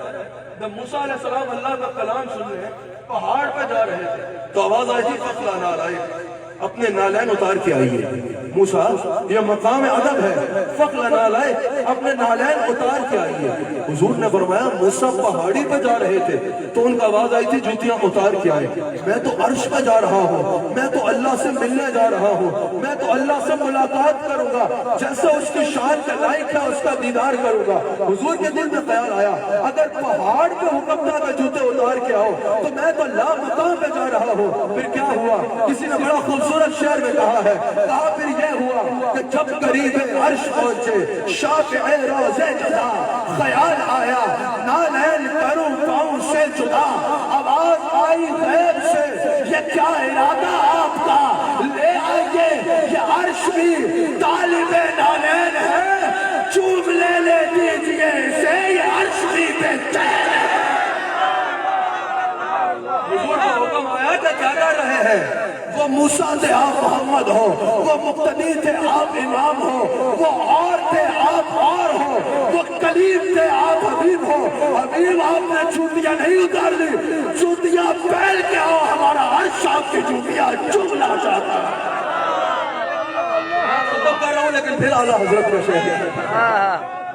جب موسیٰ علیہ السلام اللہ کا کلام سن رہے پہاڑ پہ جا رہے تھے تو آواز آئی تھی، فخلا نالائے، اپنے نالین اتار کے آئیے۔ موسیٰ یہ مقام ادب ہے، فخلا نالائے، اپنے نالین اتار کے آئیے۔ حضور نے فرمایا موسیٰ پہاڑی پہ جا رہے تھے تو ان کا آواز آئی تھی جوتیاں اتار کے آئے، میں تو عرش پہ جا رہا ہوں، میں تو اللہ سے ملنے جا رہا ہوں، میں تو اللہ سے ملاقات کروں گا، جیسا اس کی شان کا لائق ہے اس کا دیدار کروں گا۔ حضور کے دل میں خیال آیا اگر پہاڑ پہ حکم تھا کہ جوتے اتار کے آؤ تو میں تو لا مقام پہ جا رہا ہوں۔ پھر کیا ہوا؟ کسی نے بڑا خوبصورت شعر میں کہا ہے، کہا پھر یہ ہوا کہ جب قریب عرش پہنچے شافع روضے جدا، خیال آیا نالین کروں پاؤں سے جدا، آواز آئی غیب سے یہ کیا ارادہ آپ کا، لے آئیے یہ عرش بھی طالب نالین ہے، چوم لے دیجئے سے یہ عرش بھی بے چین ہے۔ حضور کا حکم آیا کہ کیا کر رہے ہیں؟ وہ موسیٰ تھے آپ محمد ہو، وہ مقتدی تھے آپ امام ہو، وہ اور تھے آپ اور ہو، وہ کلیم تھے آپ حبیب ہو۔ حبیب آپ نے جوتیاں نہیں اتار دی، جوتیاں پہن کے آؤ، ہمارا عرش آپ کی جوتیاں چومنا چاہتا ہے۔ ختم کر رہا ہوں لیکن پھر اعلیٰ حضرت کو شہر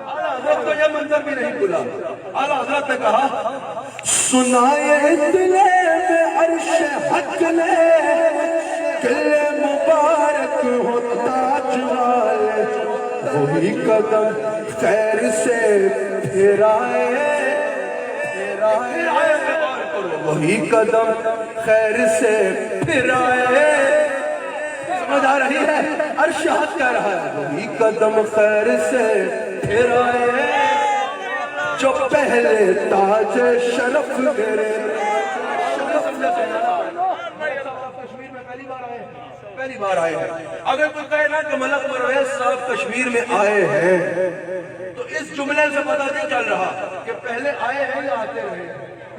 اعلیٰ حضرت کو یہ منظر بھی نہیں بھولا۔ اعلیٰ حضرت نے کہا سنائے دلے میں عرش حق نے کل مبارک ہو تاج والے، وہی قدم خیر سے پھرائے، وہی قدم خیر سے پھرائے۔ سمجھ آ رہی ہے؟ عرش حق کہہ رہا ہے وہی قدم خیر سے پھرائے، جو پہلے تاج شرف میرے کشمیر میں پہلی بار آئے ہیں۔ اگر کوئی کہے نا کہ ملک پرویز صاحب کشمیر میں آئے ہیں تو اس جملے سے پتہ نہیں چل رہا کہ پہلے آئے ہیں یا آتے رہے ہیں۔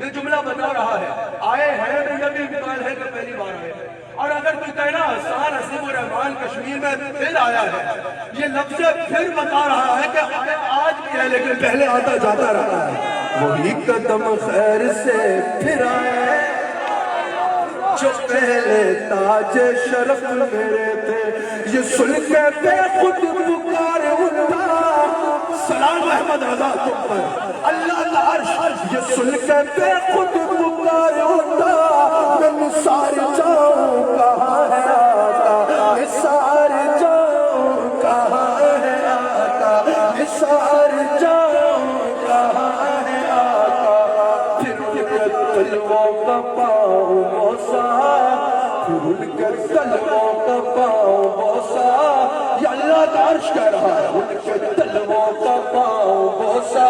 یہ جملہ بتا رہا ہے آئے ہیں تو یہ بھی امکان ہے کہ پہلی بار آئے ہیں۔ اور اگر کوئی کہنا حسان حسیب الرحمان کشمیر میں پھر آیا ہے، یہ لفظ پھر بتا رہا ہے کہ آیا آج بھی ہے لیکن پہلے آتا جاتا رہا ہے۔ وہی قدم خیر سے پھر آئے، جو پہلے تاج شرف میرے تھے، یہ سن کے بے خود پکار اٹھا، سلام احمد رضا تم پر اللہ کا عرش، یہ سن کے بے خود پکار اٹھا، میں نثار جاؤں کہاں ہے آقا، نثار جاؤں کہاں ہے آقا، نثار جاؤں کہاں ہے آقا، پھر ان کے تلووں کا پاؤں بوسا، پھر ان کے تلووں کا پاؤں بوسا، یہ اللہ کا عرش کہہ رہا ہے ان کے تلووں کا پاؤں بوسا،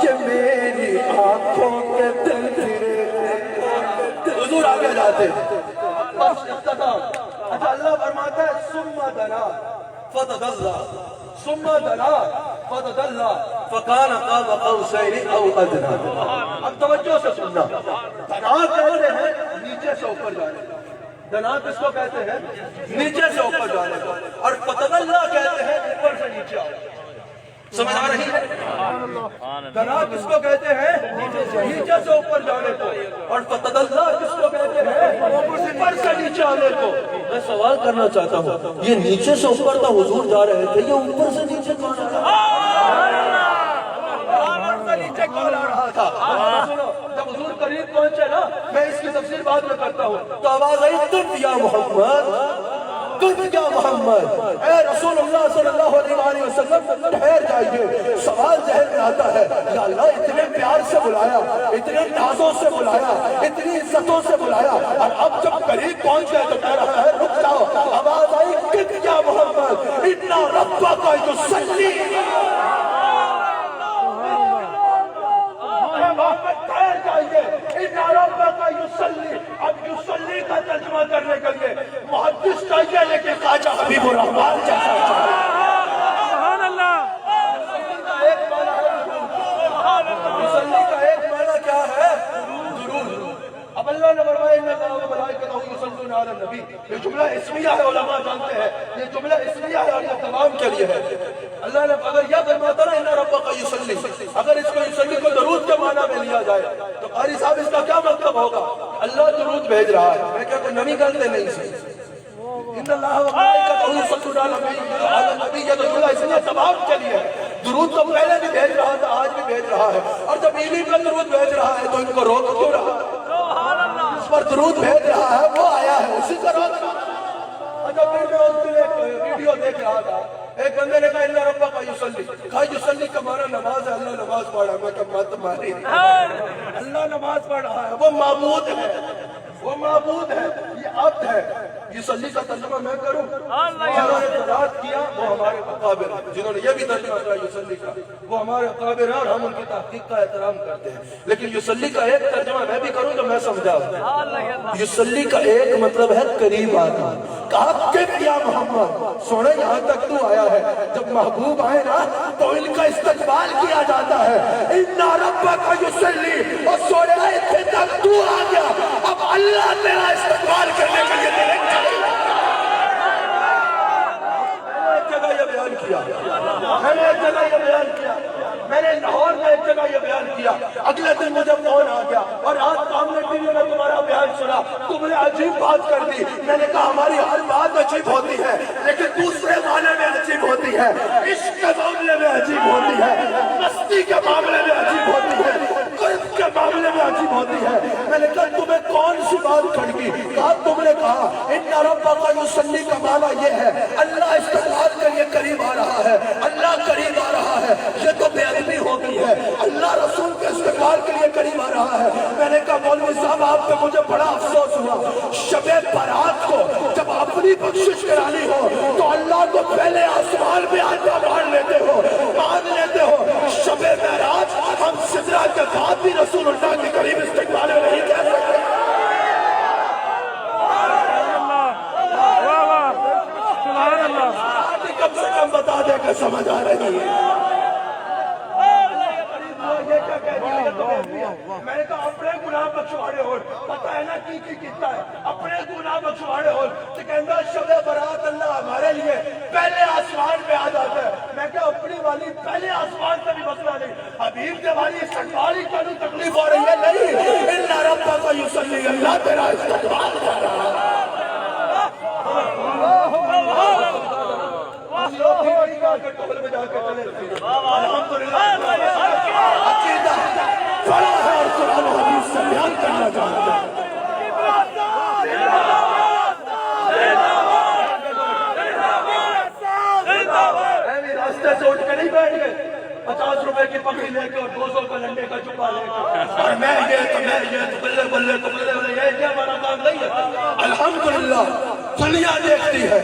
یہ میری آنکھوں کے دل پھرے۔ حضور آگے جاتے بس اختتام۔ اچھا اللہ فرماتا ہے ثم دنا فتدلى ثم دنا فتدلى فكان قاب قوسين او ادنى۔ اب توجہ سے سننا، دنا کہتے ہیں نیچے سے اوپر جانے کا، دنا کس کو کہتے ہیں؟ نیچے سے اوپر جانے کا، اور فتدلى کہتے ہیں اوپر سے نیچے آنے کا۔ سمجھ آ رہی ہے؟ دنا کس کو کہتے ہیں؟ نیچے سے اوپر جانے کو، اور فتدلّا کس کو کہتے ہیں؟ اوپر سے نیچے آنے کو۔ میں سوال کرنا چاہتا ہوں، یہ نیچے سے اوپر تھا حضور جا رہے تھے، یہ اوپر سے نیچے کون آ رہا تھا؟ نیچے کون آ رہا تھا؟ سنو، جب حضور قریب پہنچے نا، میں اس کی تفسیر بعد میں کرتا ہوں، تو آواز آئی تم یا محمد، تم یا محمد، اے رسول اللہ صلی اللہ علیہ وسلم ٹھہر جائیے۔ سوال ذہن میں آتا ہے یا اللہ اتنے پیار سے بلایا، اتنے نازوں سے بلایا، اتنی عزتوں سے بلایا، اور اب جب قریب پہنچ گئے تو کہہ رہا ہے رک جاؤ۔ آواز آئی تم یا محمد انا ربک یصلی، ٹھہر جائیے، انا ربک یصلی۔ اب یصلی کا ترجمہ کرنے کے لیے محدث چاہیے لیکن خواجہ حبیب الرحمان جیسا چاہیے۔ سبحان اللہ۔ یصلی کا ایک معنی کیا ہے؟ درود۔ اب اللہ نے فرمایا ان اللہ و ملائکتہ یصلون علی النبی، یہ جملہ اسمیہ ہے، علماء جانتے ہیں یہ جملہ اسمیہ ہے اور یہ تمام کے لیے ہے۔ اللہ نے اگر یہ فرماتا نا ان ربک یصلی، اگر اس کو یصلی کو درود کے معنی میں لیا جائے تو قاری صاحب اس کا کیا مطلب ہوگا؟ اللہ درود بھیج رہا ہے، میں کیا کوئی نمی کرتے نہیں سی ان اللہ و ملائکتہ یصلون علی النبی، یہ جملہ اسمیہ تمام کے لیے ہے۔ درود تو پہلے بھی بھیج رہا تھا، آج بھی بھیج رہا ہے، اور جب عیدی کا درود بھیج رہا ہے تو ان کو روک کیوں رہا ہے؟ اس پر درود بھیج رہا ہے وہ آیا ہے اسی کا روک رہا ہے۔ اچھا پھر میں اس دن ایک ویڈیو دیکھ رہا تھا، ایک بندے نے کہا ان ربک یصلی، کہا یصلی کا معنی نماز ہے، اللہ نماز پڑھ رہا ہے۔ میں کہا مت ماری، اللہ نماز پڑھ رہا ہے، وہ معبود ہے، وہ معبود ہے۔ یہ عبد ہے. یصلی کا ترجمہ میں کروں؟ جنہوں نے طاعت کیا وہ ہمارے اکابر ہیں. جنہوں نے یہ بھی ترجمہ کیا یصلی کا وہ ہمارے اکابر ہیں اور ہم ان کی تحقیق کا احترام کرتے ہیں. لیکن یصلی کا ایک ترجمہ میں بھی کروں تو میں سمجھا. یصلی کا ایک مطلب ہے قریب آنا. کہا کہ یا محمد سونے یہاں تک تو آیا ہے, جب محبوب آئے نا تو ان کا استقبال کیا جاتا ہے. ان ربک یصلی, اور سونے اتنے تک تو آ گیا, اب اللہ تیرا استقبال کرنے کے لیے تیرے جگہ یہ بیان کیا, میں نے ایک جگہ یہ بیان کیا, میں نے لاہور میں ایک جگہ یہ بیان کیا. اگلے دن مجھے فون آ گیا اور رات سامنے ٹی وی میں تمہارا بیان سنا, تم نے عجیب بات کر دی. میں نے کہا ہماری ہر بات عجیب ہوتی ہے لیکن دوسرے معنی میں عجیب ہوتی ہے, عشق کے معاملے میں عجیب ہوتی ہے, مستی کے معاملے میں عجیب ہوتی ہے, قرب کے معاملے میں عجیب ہوتی ہے. میں نے کہا تمہیں کون سی بات کھڑکی؟ کہا تم نے کہا ان ربک یصلی کا معنی یہ ہے اللہ استقبال کے لیے قریب آ رہا ہے, اللہ قریب آ رہا ہے. یہ تو بے ادبی ہوتی ہے, اللہ رسول کے استقبال کے لیے قریب آ رہا ہے. میں نے کہا مولوی صاحب آپ پہ مجھے بڑا افسوس ہوا, شب برات کو جب اپنی بخشش کرانی ہو تو اللہ کو پہلے آسمان میں آتا مان لیتے ہو, مان لیتے ہو. شب معراج ہم سدرہ کے بعد بھی رسول اللہ کے قریب استقبال میں نہیں کہہ سکتے. کم سے کم بتا دے کہ سمجھ آ رہی ہے. میں نے کہا اپنے گناہ بخشواڑے ہو, پتہ ہے نا کی کیتا ہے, اپنے گناہ بخشواڑے ہو تو کہندہ شب برات اللہ ہمارے لیے پہلے آسمان پہ آ جاتا ہے. میں کہا اپنی والی پہلے آسمان پہ بھی مسئلہ نہیں, حبیب کے والی استقبالی کا بھی تکلیف ہو رہی ہے. نہیں, ان ربک یصلی, اللہ تیرا استقبال کر رہا ہے. ٹول میں جا کے چلے الحمدللہ عقیدہ بڑا ہے اور قرآن و حدیث سے بیان کرنا چاہتا ہے. راستے سے اٹھ کے نہیں بیٹھ گئے 50 روپے کی پکڑی لے کے اور 200 کا لنڈے کا چپا لے کے اور میں یہ تو میں یہ تو بلے بلے تو بلے بلے یہ ہمارا کام نہیں ہے. الحمدللہ دنیا دیکھتی ہے,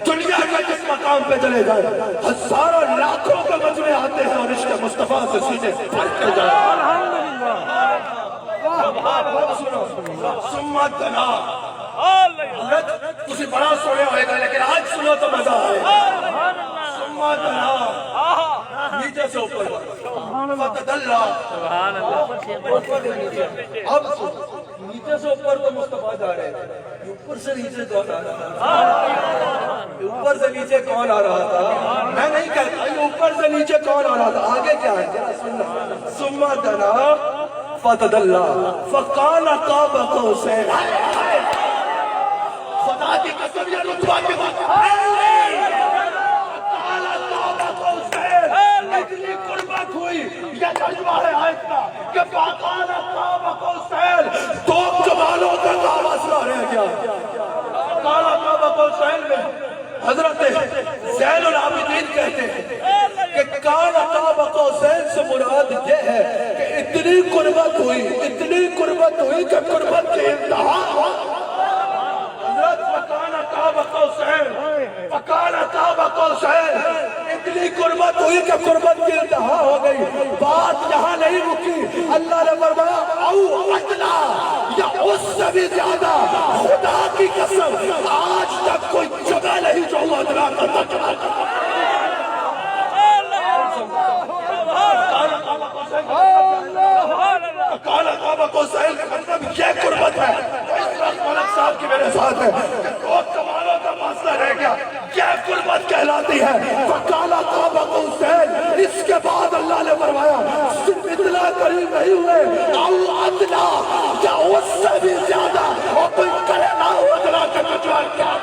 دنیا کا جس مقام پہ چلے جائے ہزاروں لاکھوں کے مجمع آتے ہیں اور عشق مصطفیٰ سے سیدھے پڑھ کے جائے. سمت دنا تسی بڑا سنے ہوئے گا لیکن آج سنو تو مزہ آئے. سمت دنا نیچے سے اوپر فتدلہ, اب نیچے سے اوپر تو مصطفیٰ جا رہے ہیں, اوپر سے نیچے کون آ رہا تھا؟ اوپر سے نیچے کون آ رہا تھا؟ میں نہیں کہتا یہ اوپر سے نیچے کون آ رہا تھا, آگے کیا ہے؟ ثم دنا فتدلہ فقال قاب قوسین. خدا کی قسم یہ رتبہ کے بعد اتنی قربت ہوئی, یہ ترجمہ ہے آیت کا کہ فقال قاب قوسین, دو کمالوں تک آواز نہ رہ گیا. فقال قاب قوسین میں حضرت زین العابدین کہتے ہیں کہ کان قاب قوسین سے مراد یہ ہے کہ اتنی قربت ہوئی کہ قربت کے انتہا ہوا. حضرت فقال قاب قوسین, اتنی قربت ہوئی کہ قربت کی انتہا ہو گئی. بات یہاں نہیں رکی, اللہ نے فرمایا او ادنا, یا اس سے بھی زیادہ. خدا کی قسم آج تک کوئی جگہ نہیں جو ادنا کا تجربہ کرتا. کالا قاب قوسین کا مطلب یہ قربت ہے. اس وقت ملک صاحب کی میرے ساتھ ہے کہ دو کمالوں کا مسئلہ رہ گیا, یہ قربت کہلاتی ہے. فقالا قاب قوسین, اس کے بعد اللہ نے فرمایا صرف اتنا قریب نہیں ہوئے, او ادنا, یا اس سے بھی زیادہ. اور کوئی کرے نہ ہو ادنا کا تجربہ کیا ہے.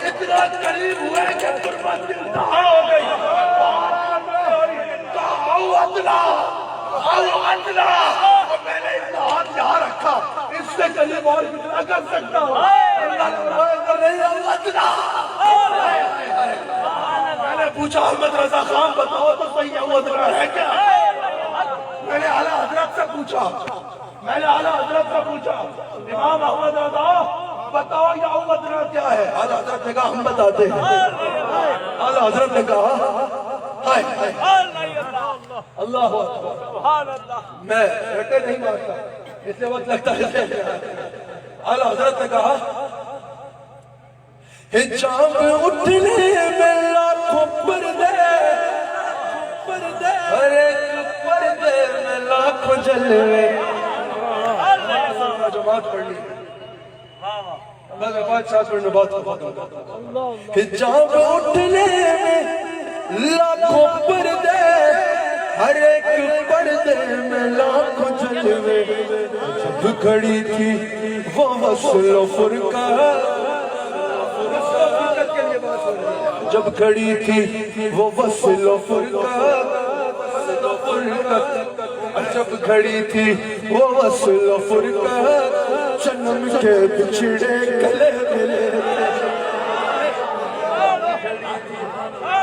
اتنا قریب ہوئے کہ قربت کی انتہا ہو گئی. او ادنا, اور میں نے اتنا ہاتھ یہاں رکھا, اس سے قریب اور کتنا کر سکتا ہوں. اللہ نے فرمایا نہیں, او ادنا. میں نے پوچھا احمد رضا خان بتاؤ تو صحیح ودرا ہے کیا؟ میں نے اعلیٰ حضرت سے پوچھا، میں نے اعلیٰ حضرت سے پوچھا امام احمد رضا بتاؤ یا ودرا کیا ہے؟ اعلیٰ حضرت نے کہا ہم بتاتے ہیں۔ اعلیٰ حضرت نے کہا ہائے اللہ میں رٹے نہیں مارتا اس لیے وقت لگتا ہے۔ اعلیٰ حضرت نے کہا حجاب اٹھنے میں لاکھوں پردے، ہر ایک پردے میں لاکھوں جلوے۔ جماعت پڑھ لی میں 5-7 منٹ میں بات کو ختم کرتا ہوں۔ حجاب اٹھنے میں لاکھوں پردے، ہر ایک پردے میں لاکھوں جلوے۔ جب کھڑی تھی وہ وصل و فرقہ، جب کھڑی تھی وہ وصل و فرقہ، جب کھڑی تھی وہ وصل و فرقہ، جنم کے بچھڑے گلے ملے تھے۔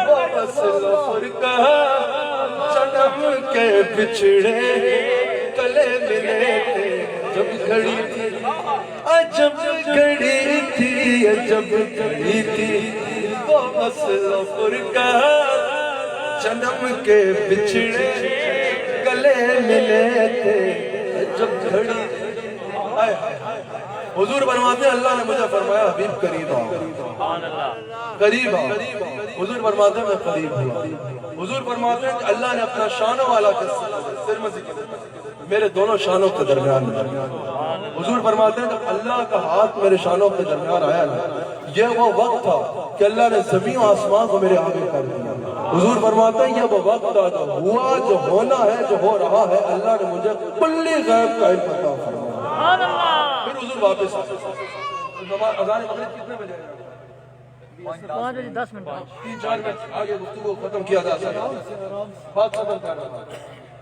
وہ وصل و فرقہ جنم کے بچھڑے گلے ملے تھے۔ جب کھڑی تھی جب کھڑی تھی جب کھڑی تھی وہ وصل و فرقہ جنم کے بچھڑے گلے ملے تھے۔ جب کھڑی حضور فرماتے ہیں اللہ نے مجھے فرمایا حبیب قریب آؤ، قریب آؤ۔ حضور فرماتے ہیں میں قریب ہوں۔ حضور فرماتے ہیں کہ اللہ نے اپنا شانوں والا سر میں ذکر میرے دونوں شانوں کے درمیان میں۔ حضور فرماتے ہیں کہ اللہ کا ہاتھ میرے شانوں کے درمیان آیا نا، یہ وہ وقت تھا کہ اللہ نے زمین و آسمان کو میرے آگے کر دیا۔ حضور فرماتے ہیں یہ وہ وقت تھا جو ہوا، جو ہونا ہے، جو ہو رہا ہے، اللہ نے مجھے کلی غیب کا علم عطا فرمایا۔ پھر حضور واپس اذان مغرب کتنے بجے ہے؟ 5 بجے 10 منٹ 3-4 منٹ آگے گفتگو ختم کیا جا سکتا ہے، بات ختم کرنا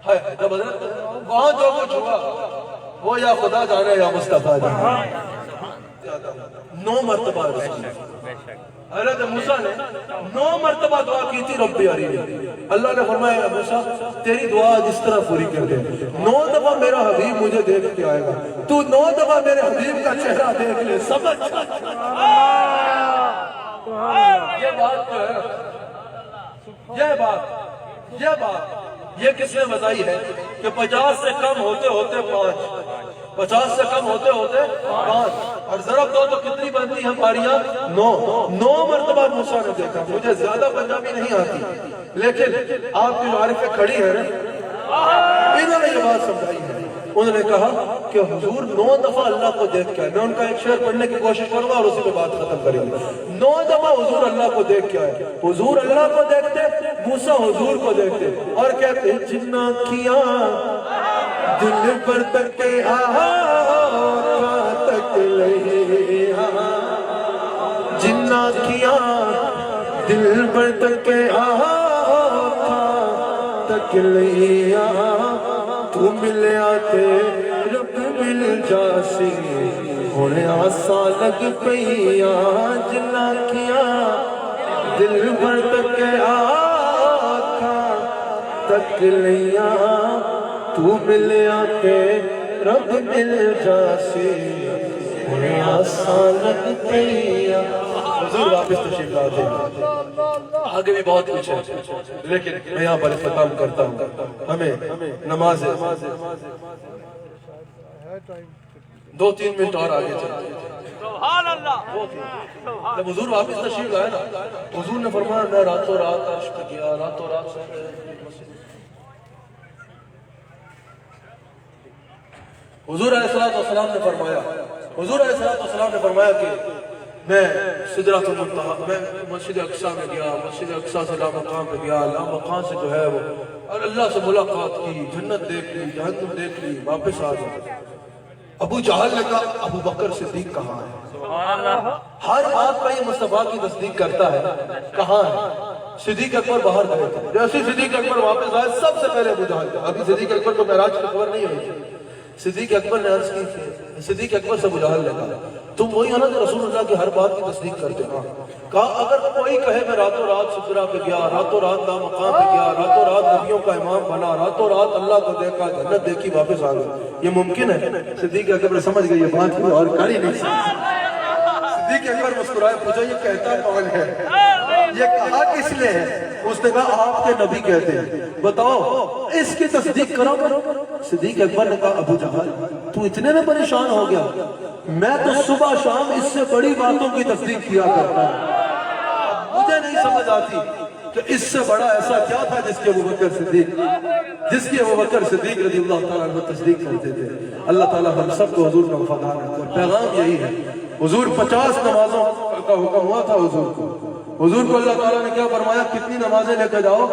ہے۔ جب حضرت وہاں جو کچھ ہوا وہ یا خدا جانے یا مصطفیٰ جانے۔ 9 مرتبہ حضرت موسیٰ نے 9 مرتبہ دعا کی تھی ربی ارینی۔ اللہ نے فرمایا موسیٰ تیری دعا جس طرح پوری کر دے، 9 دفعہ میرا حبیب مجھے دیکھ کے آئے گا، تو 9 دفعہ میرے حبیب کا چہرہ دیکھ لے، سمجھ۔ یہ بات جو ہے، یہ بات یہ کس نے بتائی ہے کہ 50 سے کم ہوتے ہوتے 5، 50 سے کم ہوتے ہوتے 5، اور ضرب دو تو کتنی بنتی ہیں پاریاں؟ 9 مرتبہ موسیٰ نے دیکھا۔ مجھے زیادہ پنجابی نہیں آتی لیکن آپ کی معرفت کھڑی ہے، انہوں نے یہ بات سمجھائی ہے۔ انہوں نے کہا کہ حضور 9 دفعہ اللہ کو دیکھ کے آئے۔ میں ان کا ایک شعر پڑھنے کی کوشش کروں گا اور اسی پہ بات ختم کریں گے۔ 9 دفعہ حضور اللہ کو دیکھ کے آئے۔ حضور اللہ کو دیکھتے، موسیٰ حضور کو دیکھتے اور کہتے جنہ کیا دل پر تکے تک لئی، جنہ کیا دل پر تکے تک لئی، تو ملے آتے رب مل جاسی، ہونے آسان لگ پئیا، جنہ کیا دل بھر تک تک لیا، تو ملے آتے رب مل جاسی، ہونے آسان لگ پئیا۔ حضور واپس تشریف لاتے ہیں، آگے بھی بہت کچھ ہے لیکن میں یہاں پر اختتام کرتا ہوں۔ ہمیں نماز 2-3 منٹ اور آگے چلتے ہیں۔ سبحان اللہ، جب حضور واپس تشریف لائے نا، حضور نے فرمایا میں راتوں رات عرش پہ گیا، راتوں رات سے حضور علیہ السلام نے فرمایا، حضور علیہ السلام نے فرمایا کہ میں سدرۃ المنتہا، میں مسجد اقصیٰ میں گیا، مسجد اقصیٰ سے لامقام پہ گیا، لامقام سے جو ہے وہ اور اللہ سے ملاقات کی، جنت دیکھ لی، جہنم دیکھ لی، واپس آ گیا۔ ابو جہل نے کہا ابو بکر صدیق کہاں ہے؟ ہر بات پہ یہ مصطفیٰ کی تصدیق کرتا ہے، کہاں ہے؟ صدیق اکبر باہر گئے تھے، جیسے صدیق اکبر واپس آئے سب سے پہلے ابو جہل تھا۔ ابھی صدیق اکبر کو معراج کی خبر نہیں ہوئی تھی۔ صدیق اکبر نے عرض کی تھی، صدیق اکبر سے ابو جہل نے کہا تم وہی ہو نا جو رسول اللہ کی ہر بات کی تصدیق کرتے ہو؟ کہا اگر کوئی کوئی کہے میں راتوں رات سدرا پہ گیا، راتوں رات لامقام پہ گیا، راتوں رات نبیوں کا امام بنا، راتوں رات اللہ کو دیکھا، جنت دیکھی، واپس آ گیا، یہ ممکن ہے؟ صدیق اکبر سمجھ گئے یہ بات کوئی اور کر ہی نہیں سکتا۔ صدیق اکبر مسکرائے، پوچھا یہ کہتا کون ہے؟ یہ کہا کس نے ہے؟ اس نے کہا آپ کے نبی کہتے ہیں، بتاؤ اس کی تصدیق کرو۔ صدیق اکبر نے کہا ابو جہل تو اتنے میں پریشان ہو گیا، میں تو صبح شام اس سے بڑی باتوں کی تصدیق کیا کرتا ہوں، مجھے نہیں سمجھ آتی کہ اس سے بڑا ایسا کیا تھا جس کی ابوبکر صدیق رضی اللہ تعالیٰ عنہ تصدیق کرتے تھے۔ اللہ تعالیٰ ہم سب کو حضور کا وفادار رکھے۔ پیغام یہی ہے، حضور 50 نمازوں کا حکم ہوا تھا حضور کو اللہ تعالیٰ نے کیا فرمایا؟ کتنی نمازیں لے کے جاؤ؟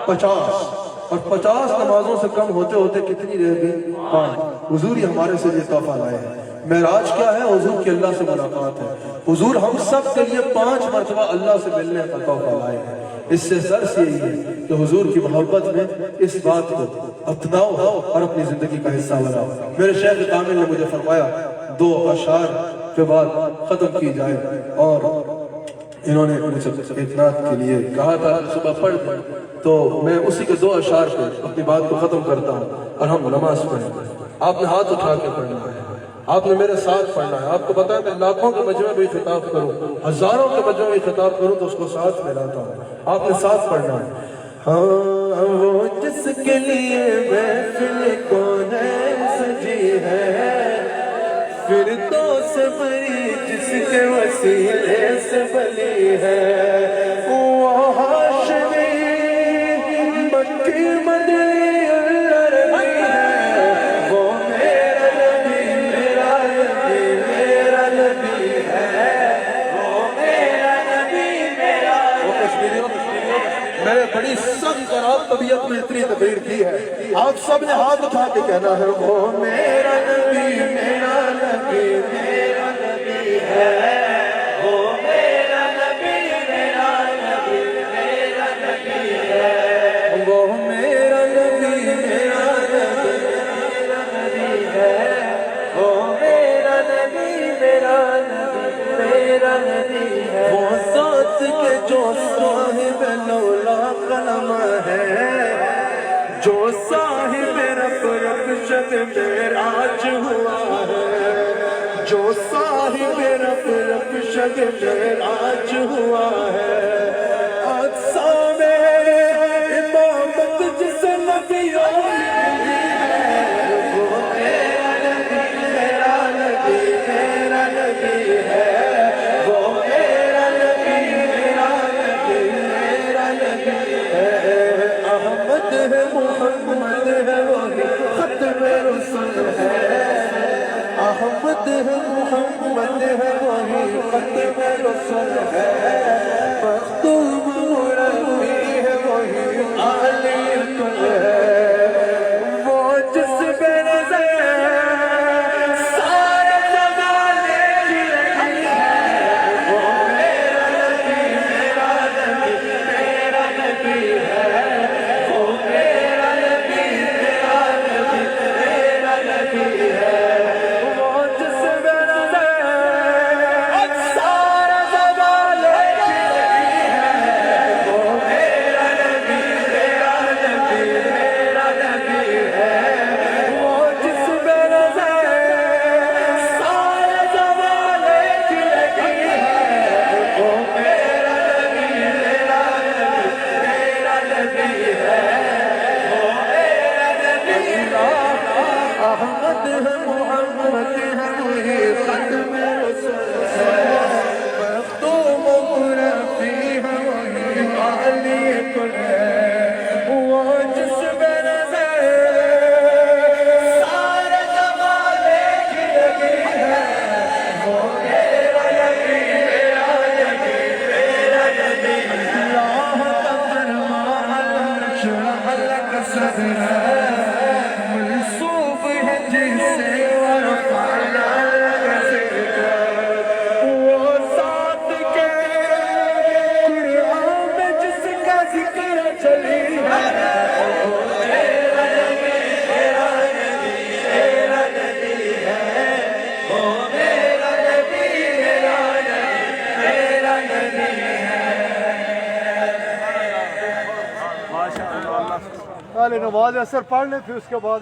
50، اور 50 نمازوں سے کم ہوتے ہوتے کتنی رہ گئی؟ 5۔ حضور ہی ہمارے سے یہ تحفہ لائے ہیں۔ معراج کیا ہے؟ حضور کی اللہ سے ملاقات ہے۔ حضور ہم سب کے لیے 5 مرتبہ اللہ سے ملنے کا تحفہ لائے ہیں۔ اس سے درس یہی ہے کہ حضور کی محبت میں اس بات کو اپناؤ اور اپنی زندگی کا حصہ بناؤ۔ میرے شیخ کامل نے مجھے فرمایا 2 اشعار کے بعد ختم کی جائے، اور انہوں نے مجھے ایک نعت کے لیے کہا تھا صبح پڑھ تو میں اسی کے 2 اشعار پہ اپنی بات کو ختم کرتا ہوں اور ہم نماز پڑھیں۔ آپ نے ہاتھ اٹھا کے پڑھنا ہے، آپ نے میرے ساتھ پڑھنا ہے۔ آپ کو پتا ہے کہ لاکھوں کے مجمع میں خطاب کروں، ہزاروں کے مجمع میں خطاب کروں تو اس کو ساتھ ملاتا ہوں، آپ نے ساتھ پڑھنا ہے۔ ہاں وہ جس کے لیے محفل کونین سجی ہے، پھر تو سے بری جس کے وسیلے سے بلی ہے، وہ ہاشمی مکی مدنی عربی ہے، وہ میرا نبی میرا نبی میرا نبی ہے، وہ میرا نبی میرا نبی۔ میں نے بڑی سخت اور آپ طبیعت میں اتنی تقریر کی ہے، آپ سب نے ہاتھ اٹھا کے کہنا ہے وہ میرا نبی میرا نبی میرا نبی ہے، وہ میرا نبی میرا نبی میرا نبی ہے، وہ میرا نبی میرا نبی میرا نبی ہے، وہ میرا نبی میرا نبی میرا نبی ہے، وہ ذات کے جو صاحب لولا قلم ہے، جو صاحب رب شب معراج ہوا ہے، جو صاحب رب شب معراج ہوا ہے، اقصا میں امامت جس نبیوں نے ہے، وہ میرا نبی میرا نبی میرا نبی ہے، وہ میرا نبی میرا نبی میرا نبی ہے، احمد ہے محمد ہے وہی ختم رسل ہے، احمد ہے محمد ہے وہی ختم رسل ہے، پہلے نماز اثر پڑھ لیں پھر اس کے بعد